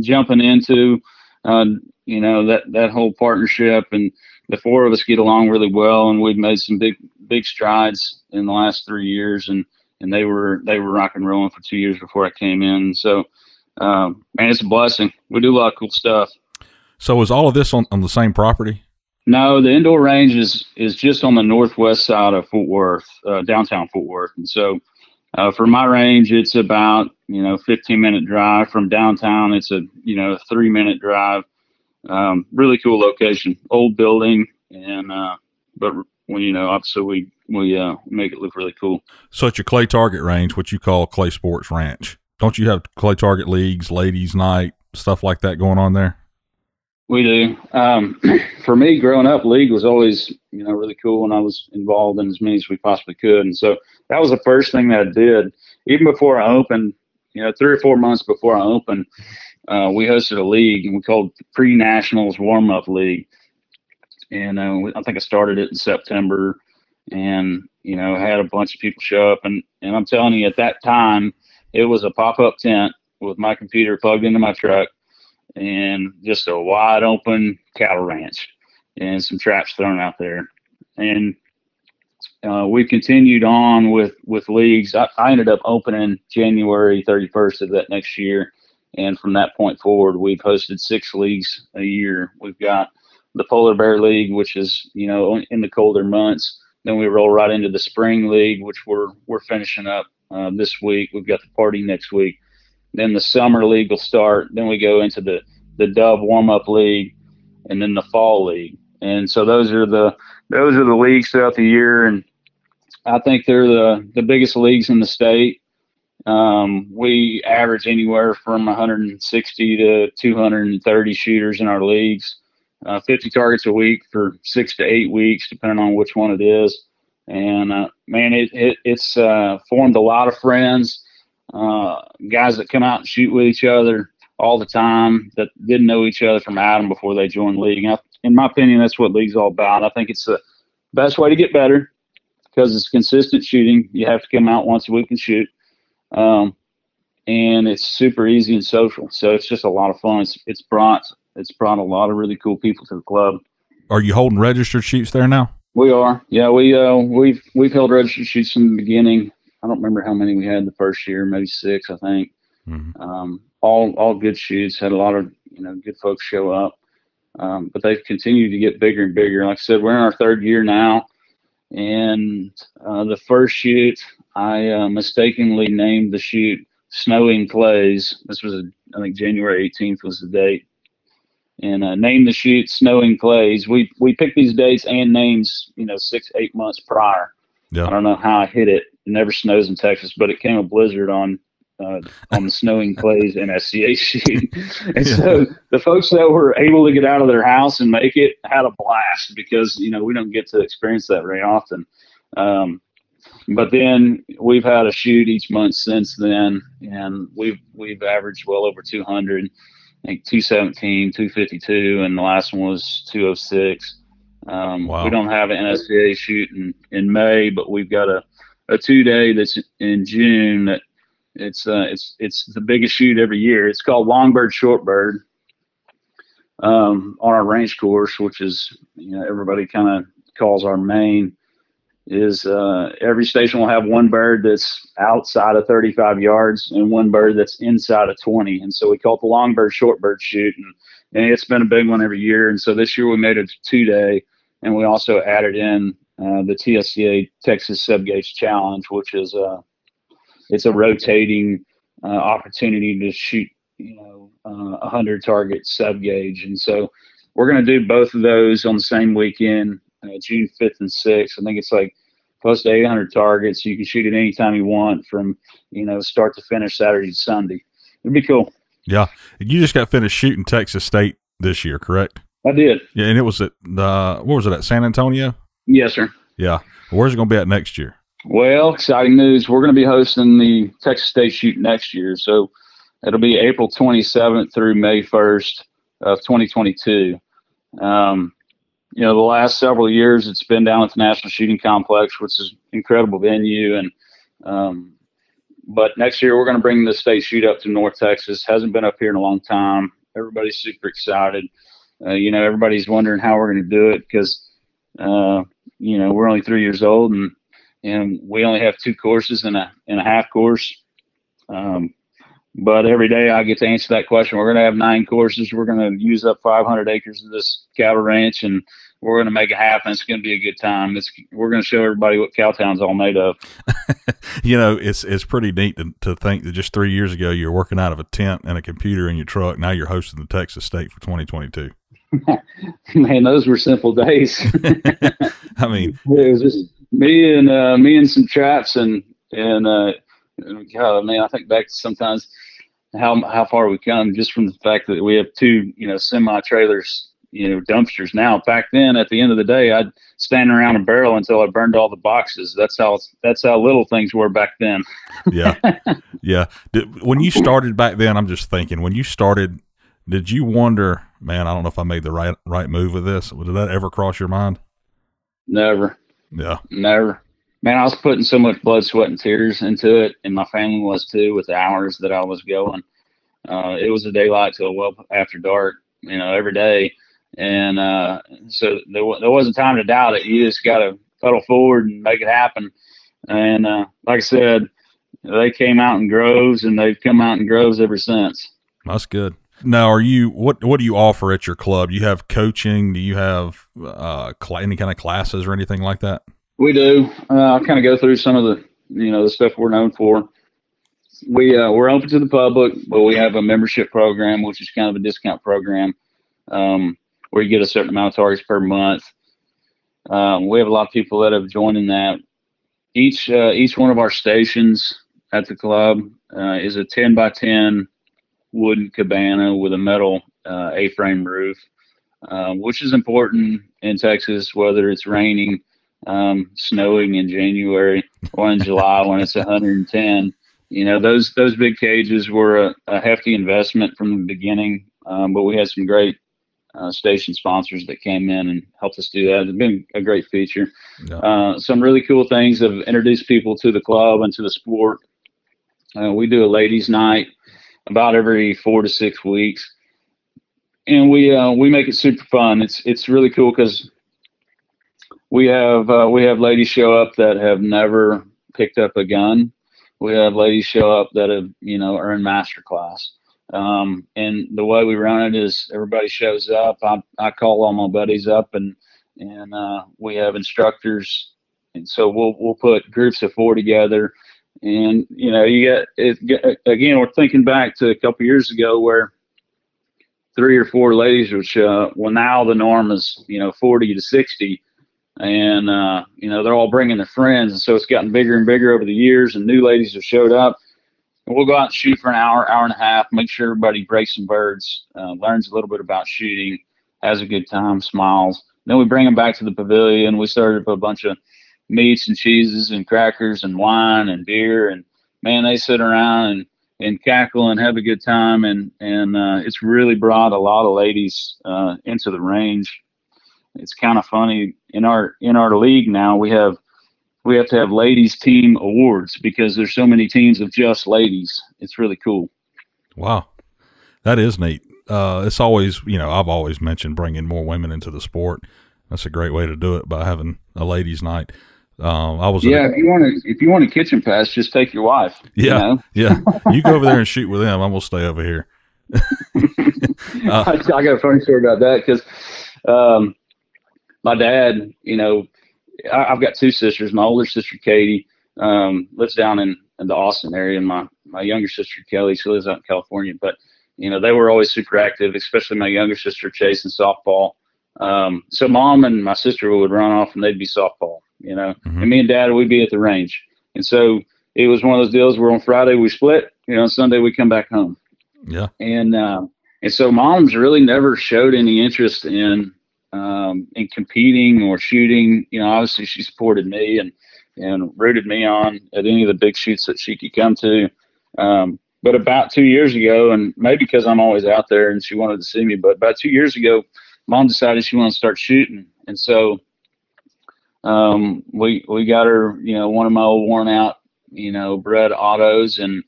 jumping into, that whole partnership, and the 4 of us get along really well, and we've made some big strides in the last 3 years, and they were rock and rolling for 2 years before I came in. So, man, it's a blessing. We do a lot of cool stuff. So is all of this on the same property? No, the indoor range is just on the northwest side of Fort Worth, downtown Fort Worth. And so for my range, it's about, 15-minute drive from downtown. It's a, 3-minute drive. Really cool location, old building. And, but when, obviously we make it look really cool. So at your clay target range, what you call Clay Sports Ranch, don't you have clay target leagues, ladies night, stuff like that going on there? We do. For me, growing up, league was always, really cool, and I was involved in as many as we possibly could. And so that was the first thing that I did. Even before I opened, 3 or 4 months before I opened, we hosted a league, and we called it the Pre-Nationals Warm-Up League. And I think I started it in September, and, had a bunch of people show up. And I'm telling you, at that time, it was a pop-up tent with my computer plugged into my truck, and just a wide open cattle ranch and some traps thrown out there. And we continued on with leagues. I ended up opening January 31st of that next year. And from that point forward, we've hosted 6 leagues a year. We've got the Polar Bear League, which is, in the colder months. Then we roll right into the Spring League, which we're finishing up this week. We've got the party next week. Then the Summer League will start. Then we go into the Dove Warm-Up League, and then the Fall League. And so those are the leagues throughout the year, and I think they're the biggest leagues in the state. We average anywhere from 160 to 230 shooters in our leagues, 50 targets a week for 6 to 8 weeks, depending on which one it is. And man, it's formed a lot of friends. Guys that come out and shoot with each other all the time that didn't know each other from Adam before they joined the league. In my opinion, that's what league's all about. I think it's the best way to get better because it's consistent shooting. You have to come out once a week and shoot. And it's super easy and social. So it's just a lot of fun. It's brought a lot of really cool people to the club. Are you holding registered shoots there now? We are. Yeah, we've held registered shoots from the beginning. I don't remember how many we had the first year, maybe 6, I think. Mm-hmm. All good shoots, had a lot of, good folks show up. But they've continued to get bigger and bigger. Like I said, we're in our 3rd year now. And the first shoot, I mistakenly named the shoot Snowing Clays. This was, I think January 18th was the date. name the chute Snowing Clays. We pick these dates and names, 6-8 months prior. Yeah. I don't know how I hit it. It never snows in Texas, but it came a blizzard on the Snowing Clays NSCA chute. And so the folks that were able to get out of their house and make it had a blast because, we don't get to experience that very often. But then we've had a shoot each month since then, and we've averaged well over 200, I think 217, 252, and the last one was 206. Wow. We don't have an NSCA shoot in May, but we've got a 2-day that's in June. That it's the biggest shoot every year. It's called Longbird Shortbird on our range course, which is everybody kind of calls our main. Is every station will have one bird that's outside of 35 yards and one bird that's inside of 20. And so we call it the Longbird Shortbird shoot. And it's been a big one every year. And so this year we made it a 2-day, and we also added in the TSCA Texas Subgauge Challenge, which is it's a rotating opportunity to shoot 100 target subgauge. And so we're going to do both of those on the same weekend. June 5th and 6th. I think it's like close to 800 targets. You can shoot it anytime you want from, start to finish, Saturday to Sunday. It'd be cool. Yeah. You just got finished shooting Texas State this year, correct? I did. Yeah. And it was at what was it, at San Antonio? Yes, sir. Yeah. Where's it going to be at next year? Well, exciting news. We're going to be hosting the Texas State shoot next year. So it'll be April 27th through May 1st of 2022. The last several years it's been down at the National Shooting Complex, which is an incredible venue. And but next year we're going to bring the state shoot up to North Texas. Hasn't been up here in a long time. Everybody's super excited. Everybody's wondering how we're going to do it because, we're only 3 years old and we only have 2 courses and a half course. But every day I get to answer that question. We're going to have 9 courses. We're going to use up 500 acres of this cattle ranch, and we're going to make it happen. It's going to be a good time. We're going to show everybody what Cowtown's all made of. It's pretty neat to think that just 3 years ago you were working out of a tent and a computer in your truck. Now you're hosting the Texas State for 2022. Man, those were simple days. I mean, it was just me and some traps and God, man, I think back to sometimes how far we come just from the fact that we have 2, semi-trailers, dumpsters now. Back then, at the end of the day, I'd stand around a barrel until I burned all the boxes. That's how little things were back then. Yeah. Yeah. When you started back then, I'm just thinking, when you started, did you wonder, man, I don't know if I made the right move with this? Did that ever cross your mind? Never. Yeah. Never. Man, I was putting so much blood, sweat, and tears into it, and my family was too, with the hours that I was going. It was a daylight till well after dark, every day. And so there wasn't time to doubt it. You just got to pedal forward and make it happen. And like I said, they came out in groves, and they've come out in groves ever since. That's good. Now, what do you offer at your club? You have coaching? Do you have any kind of classes or anything like that? We do. I'll kind of go through some of the, the stuff we're known for. We're open to the public, but we have a membership program, which is kind of a discount program, where you get a certain amount of targets per month. We have a lot of people that have joined in that. Each one of our stations at the club is a 10x10 wooden cabana with a metal A-frame roof, which is important in Texas, whether it's raining, snowing in January or in July when it's 110. Those big cages were a hefty investment from the beginning, but we had some great station sponsors that came in and helped us do that. It's been a great feature. Yeah. Some really cool things have introduced people to the club and to the sport. We do a ladies' night about every 4 to 6 weeks, and we make it super fun. It's really cool because we have ladies show up that have never picked up a gun. We have ladies show up that have are in master class. And the way we run it is everybody shows up. I call all my buddies up and we have instructors, and so we'll put groups of 4 together. And you get it again. We're thinking back to a couple years ago where 3 or 4 ladies would show up. Well, now the norm is, 40 to 60. And, they're all bringing their friends. And so it's gotten bigger and bigger over the years, and new ladies have showed up. And we'll go out and shoot for an hour, hour and a half, make sure everybody breaks some birds, learns a little bit about shooting, has a good time, smiles. Then we bring them back to the pavilion. We started up a bunch of meats and cheeses and crackers and wine and beer. And, man, they sit around and cackle and have a good time. And it's really brought a lot of ladies into the range. It's kind of funny. In our league now, we have to have ladies team awards because there's so many teams of just ladies. It's really cool. Wow. That is neat. It's always, I've always mentioned bringing more women into the sport. That's a great way to do it by having a ladies' night. If you want a kitchen pass, just take your wife. Yeah, yeah. You go over there and shoot with them. I'm gonna stay over here. I got a funny story about that because my dad, I've got 2 sisters. My older sister Katie lives down in the Austin area, and my younger sister Kelly, she lives out in California. But they were always super active, especially my younger sister chasing softball. So mom and my sister would run off and they'd be softball, and me and dad would be at the range. And so it was one of those deals where on Friday we split, Sunday we come back home. Yeah. And so mom's really never showed any interest in competing or shooting. Obviously she supported me and rooted me on at any of the big shoots that she could come to. But about 2 years ago, and maybe because I'm always out there and she wanted to see me, but about 2 years ago, mom decided she wanted to start shooting. And so we got her, one of my old worn out, bred autos, and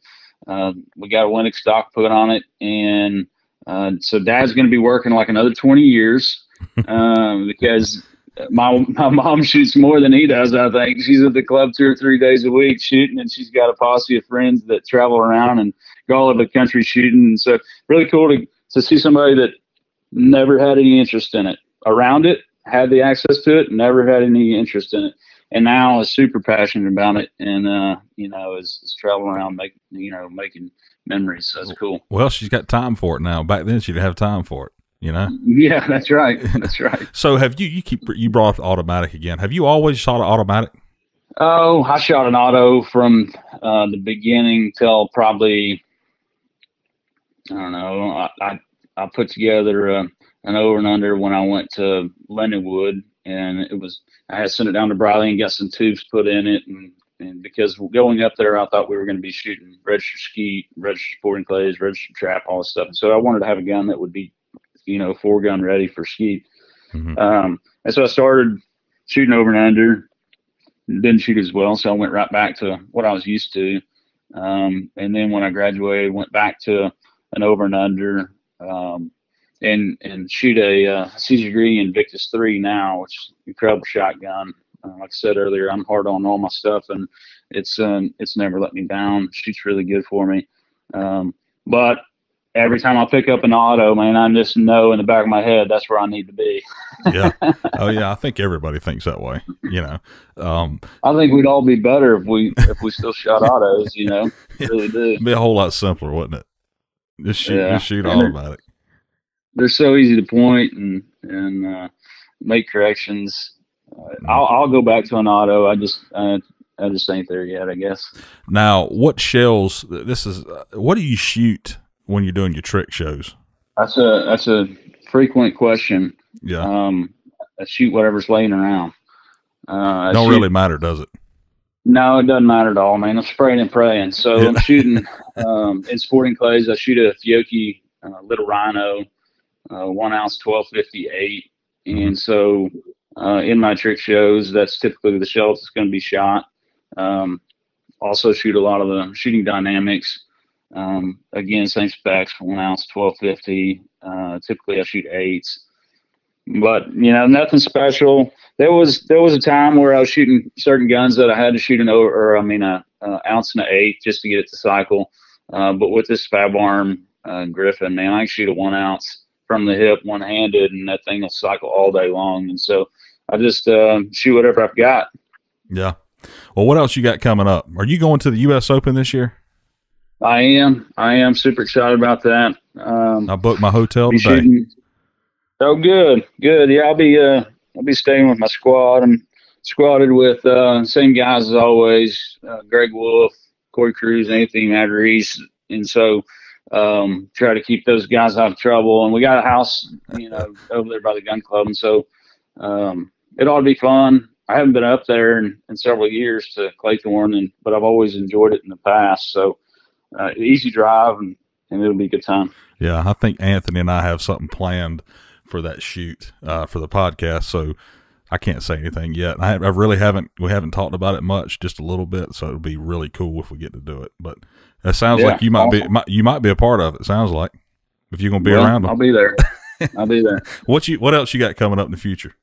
we got a Winnick stock put on it. And so dad's going to be working like another 20 years because my mom shoots more than he does, I think. She's at the club 2 or 3 days a week shooting, and she's got a posse of friends that travel around and go all over the country shooting. And so really cool to see somebody that never had any interest in it, around it, had the access to it, never had any interest in it, and now is super passionate about it, and is traveling around making memories. So that's cool. Well, she's got time for it now. Back then, she didn't have time for it. Yeah, that's right. That's right. So have you brought up automatic again? Have you always shot an automatic? Oh, I shot an auto from the beginning till probably, I don't know. I put together an over and under when I went to Lindenwood, and I had sent it down to Briley and got some tubes put in it, and because going up there, I thought we were going to be shooting registered skeet, registered sporting clays, registered trap, all this stuff. And so I wanted to have a gun that would be, 4-gun ready for skeet. Mm-hmm. And so I started shooting over and under. Didn't shoot as well, so I went right back to what I was used to. And then when I graduated, went back to an over and under. And shoot a Caesar Green Invictus 3 now, which is an incredible shotgun. Like I said earlier, I'm hard on all my stuff, and it's never let me down. Shoots really good for me. But every time I pick up an auto, man, I just know in the back of my head that's where I need to be. Yeah. Oh yeah, I think everybody thinks that way. I think we'd all be better if we still shot autos. Really do. It'd be a whole lot simpler, wouldn't it? Just shoot automatic. They're so easy to point and make corrections. I'll go back to an auto. I just ain't there yet, I guess. Now, what shells? What do you shoot when you're doing your trick shows? That's a frequent question. Yeah. I shoot whatever's laying around. Don't really matter, does it? No, it doesn't matter at all, man. I'm spraying and praying. So I'm shooting in sporting clays. I shoot a Fiocchi Little Rhino. 1 ounce 1258, and so in my trick shows, that's typically the shell that's going to be shot. Also shoot a lot of the shooting dynamics. Again, same specs, 1 ounce 1250. Typically, I shoot 8s, but nothing special. There was a time where I was shooting certain guns that I had to shoot an ounce and an 8 just to get it to cycle. But with this Fab Arm Griffin, man, I can shoot a 1 ounce from the hip one-handed, and that thing will cycle all day long. And so I just shoot whatever I've got. Yeah. Well, what else you got coming up? Are you going to the U.S. Open this year? I am super excited about that. I booked my hotel today. Shooting. Oh, good. Yeah, I'll be staying with my squad. I'm squatted with same guys as always: Greg Wolf, Corey Cruz, Anthony Madriz, and so try to keep those guys out of trouble. And we got a house, over there by the gun club, and so it ought to be fun. I haven't been up there in several years to Claythorne, but I've always enjoyed it in the past. So easy drive, and it'll be a good time. Yeah, I think Anthony and I have something planned for that shoot for the podcast. So I can't say anything yet. We haven't talked about it much, just a little bit. So it'll be really cool if we get to do it. But it sounds like you might be a part of it. Sounds like, if you're going to be around them. I'll be there. I'll be there. What else you got coming up in the future?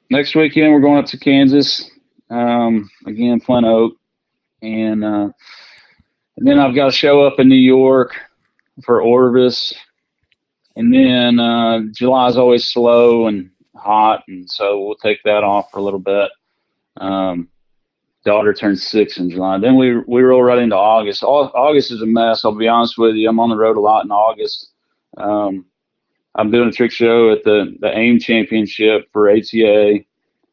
Next weekend, we're going up to Kansas, again, Flint Oak. And then I've got a show up in New York for Orvis. And then July is always slow and hot, and so we'll take that off for a little bit. Daughter turns 6 in July. Then we roll right into August. August is a mess, I'll be honest with you. I'm on the road a lot in August. I'm doing a trick show at the AIM Championship for ATA,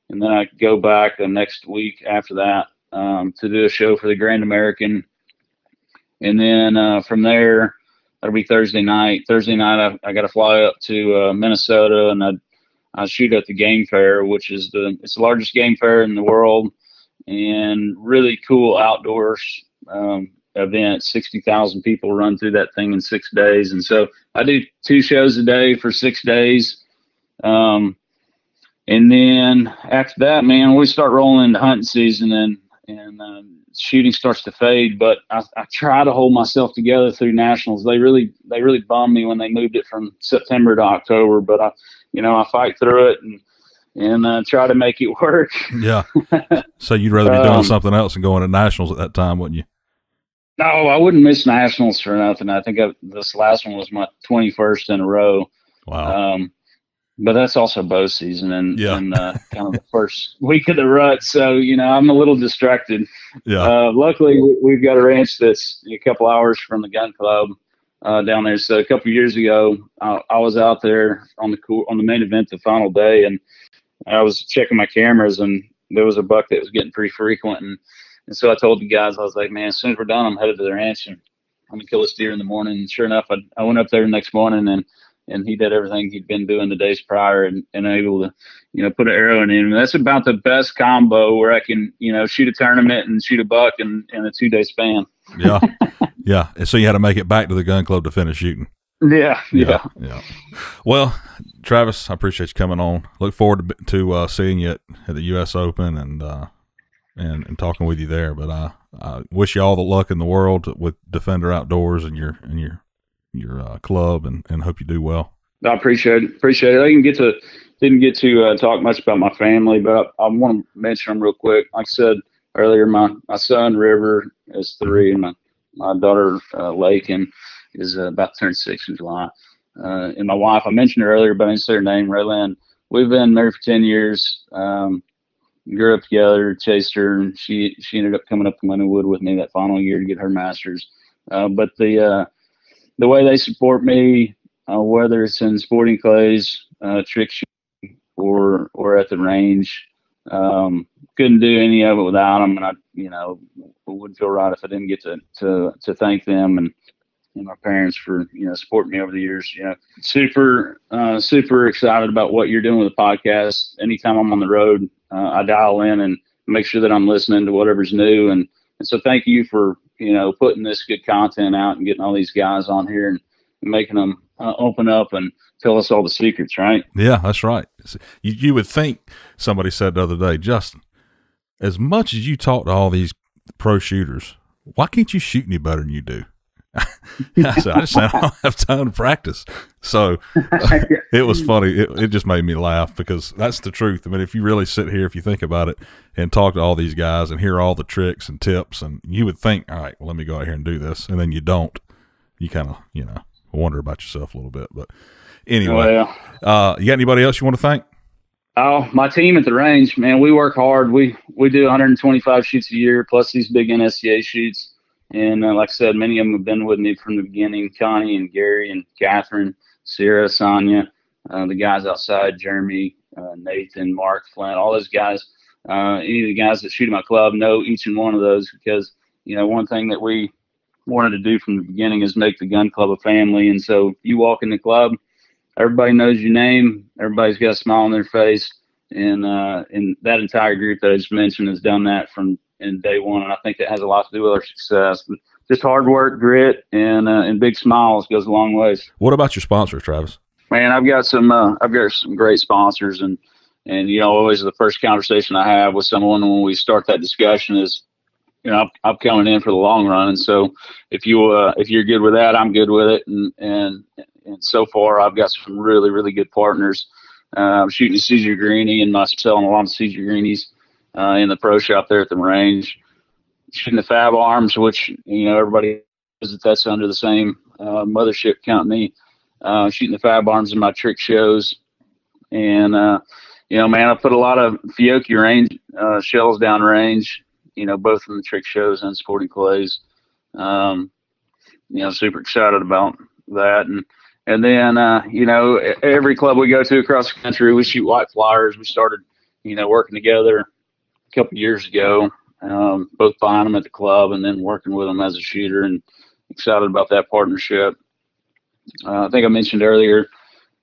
and then I go back the next week after that to do a show for the Grand American. And then from there, that'll be Thursday night. Thursday night, I got to fly up to Minnesota, and I shoot at the Game Fair, which is it's the largest game fair in the world, and really cool outdoors event. 60,000 people run through that thing in 6 days. And so I do 2 shows a day for 6 days. And then after that, man, we start rolling into hunting season, and shooting starts to fade. But I try to hold myself together through nationals. They really bummed me when they moved it from September to October, but I fight through it and try to make it work. Yeah. So you'd rather be doing something else than going to nationals at that time, wouldn't you? No, I wouldn't miss nationals for nothing. I think this last one was my 21st in a row. Wow. But that's also bow season and kind of the first week of the rut. So, I'm a little distracted. Yeah. Luckily, we've got a ranch that's a couple hours from the gun club down there. So a couple of years ago, I was out there on the main event the final day, and I was checking my cameras, and there was a buck that was getting pretty frequent. And so I told the guys, I was like, man, as soon as we're done, I'm headed to the ranch, and I'm going to kill this deer in the morning. And sure enough, I went up there the next morning, and he did everything he'd been doing the days prior and able to, put an arrow in him. And that's about the best combo where I can, shoot a tournament and shoot a buck in a 2-day span. Yeah. Yeah. And so you had to make it back to the gun club to finish shooting. Yeah. Well, Travis, I appreciate you coming on. Look forward to seeing you at the U.S. Open and talking with you there. But I wish you all the luck in the world with Defender Outdoors and your club, and hope you do well. I appreciate it. I didn't get to talk much about my family, but I want to mention them real quick. Like I said earlier, my son River is 3, and my daughter Lakin is about to turn 6 in July. And my wife, I mentioned her earlier, but I didn't say her name, Raelynn. We've been married for 10 years. Grew up together, chased her, and she ended up coming up to Lindenwood with me that final year to get her master's. But the way they support me, whether it's in sporting clays, trick shooting, or at the range, couldn't do any of it without them. And it wouldn't feel right if I didn't get to thank them and my parents for supporting me over the years. Super excited about what you're doing with the podcast. Anytime I'm on the road, I dial in and make sure that I'm listening to whatever's new. And so thank you for putting this good content out and getting all these guys on here and making them open up and tell us all the secrets, right? Yeah, that's right. You would think, somebody said the other day, Justin, as much as you talk to all these pro shooters, why can't you shoot any better than you do? I just said, I don't have time to practice. So it was funny. It just made me laugh because that's the truth. I mean, if you really sit here, if you think about it and talk to all these guys and hear all the tricks and tips, and you would think, all right, well, let me go out here and do this. And then you don't. You kind of, wonder about yourself a little bit. But anyway, you got anybody else you want to thank? Oh, my team at the range, man, we work hard. We do 125 shoots a year plus these big NSCA shoots. And like I said, many of them have been with me from the beginning. Connie and Gary and Catherine, Sarah, Sonia, the guys outside, Jeremy, Nathan, Mark, Flint, all those guys. Any of the guys that shoot at my club know each and one of those, because, you know, one thing that we wanted to do from the beginning is make the gun club a family. And so you walk in the club, everybody knows your name, everybody's got a smile on their face. And that entire group that I just mentioned has done that from in day one. And I think that has a lot to do with our success. But just hard work, grit, and big smiles goes a long ways. What about your sponsors, Travis? Man, I've got some great sponsors, and you know, always the first conversation I have with someone when we start that discussion is, you know, I'm coming in for the long run, and so if you're good with that, I'm good with it, and so far I've got some really, really good partners. I'm shooting a Caesar Greenie and selling a lot of Caesar Greenies in the pro shop there at the range. Shooting the Fab Arms, which, you know, everybody knows that that's under the same mothership company. Shooting the Fab Arms in my trick shows, and you know, man, I put a lot of Fiocchi range shells down range, you know, both in the trick shows and sporting clays. You know, super excited about that. And then, you know, every club we go to across the country, we shoot white flyers. We started, you know, working together a couple years ago, both buying them at the club and then working with them as a shooter, and excited about that partnership. I think I mentioned earlier,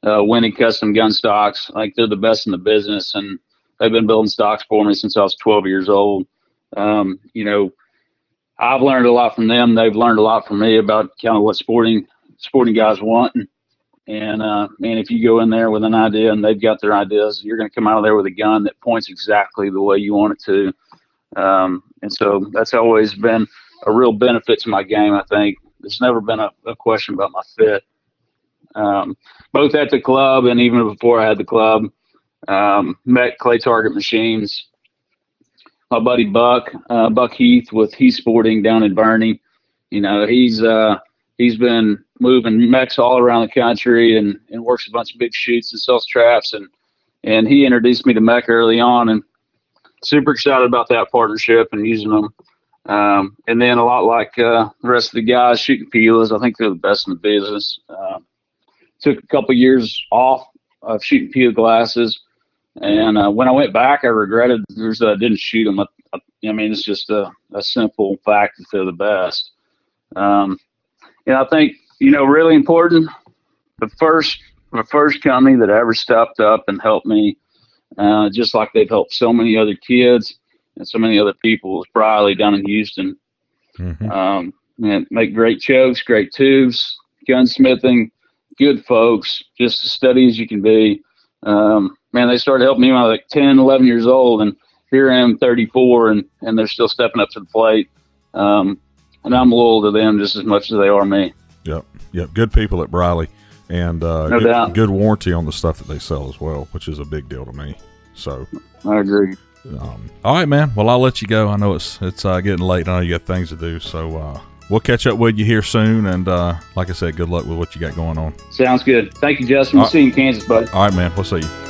winning custom gun stocks. Like, they're the best in the business, and they've been building stocks for me since I was 12 years old. You know, I've learned a lot from them. They've learned a lot from me about kind of what sporting guys want. And man, if you go in there with an idea and they've got their ideas, you're going to come out of there with a gun that points exactly the way you want it to. And so that's always been a real benefit to my game. I think there's never been a question about my fit. Both at the club and even before I had the club, met Clay Target Machines. My buddy Buck Heath with Heath Sporting down in Bernie. You know, he's been moving mechs all around the country and works a bunch of big shoots and sells traps, and he introduced me to mech early on, and super excited about that partnership and using them. And then a lot like the rest of the guys shooting Pilas, I think they're the best in the business. Took a couple years off of shooting Pila glasses, and when I went back, I regretted that I didn't shoot them. I mean, it's just a simple fact that they're the best. And I think, you know, really important, the first company that ever stepped up and helped me, just like they've helped so many other kids and so many other people, was Briley down in Houston. And make great chokes, great tubes, gunsmithing, good folks, just as steady as you can be. Man, they started helping me when I was like 10, 11 years old, and here I am 34, and they're still stepping up to the plate. And I'm loyal to them just as much as they are me. Yep. Good people at Briley, and no doubt. Good warranty on the stuff that they sell as well, which is a big deal to me. So I agree. All right, man. Well, I'll let you go. I know it's getting late. I know you got things to do. So we'll catch up with you here soon. And like I said, good luck with what you got going on. Sounds good. Thank you, Justin. We'll see you in Kansas, buddy. All right, man. We'll see you.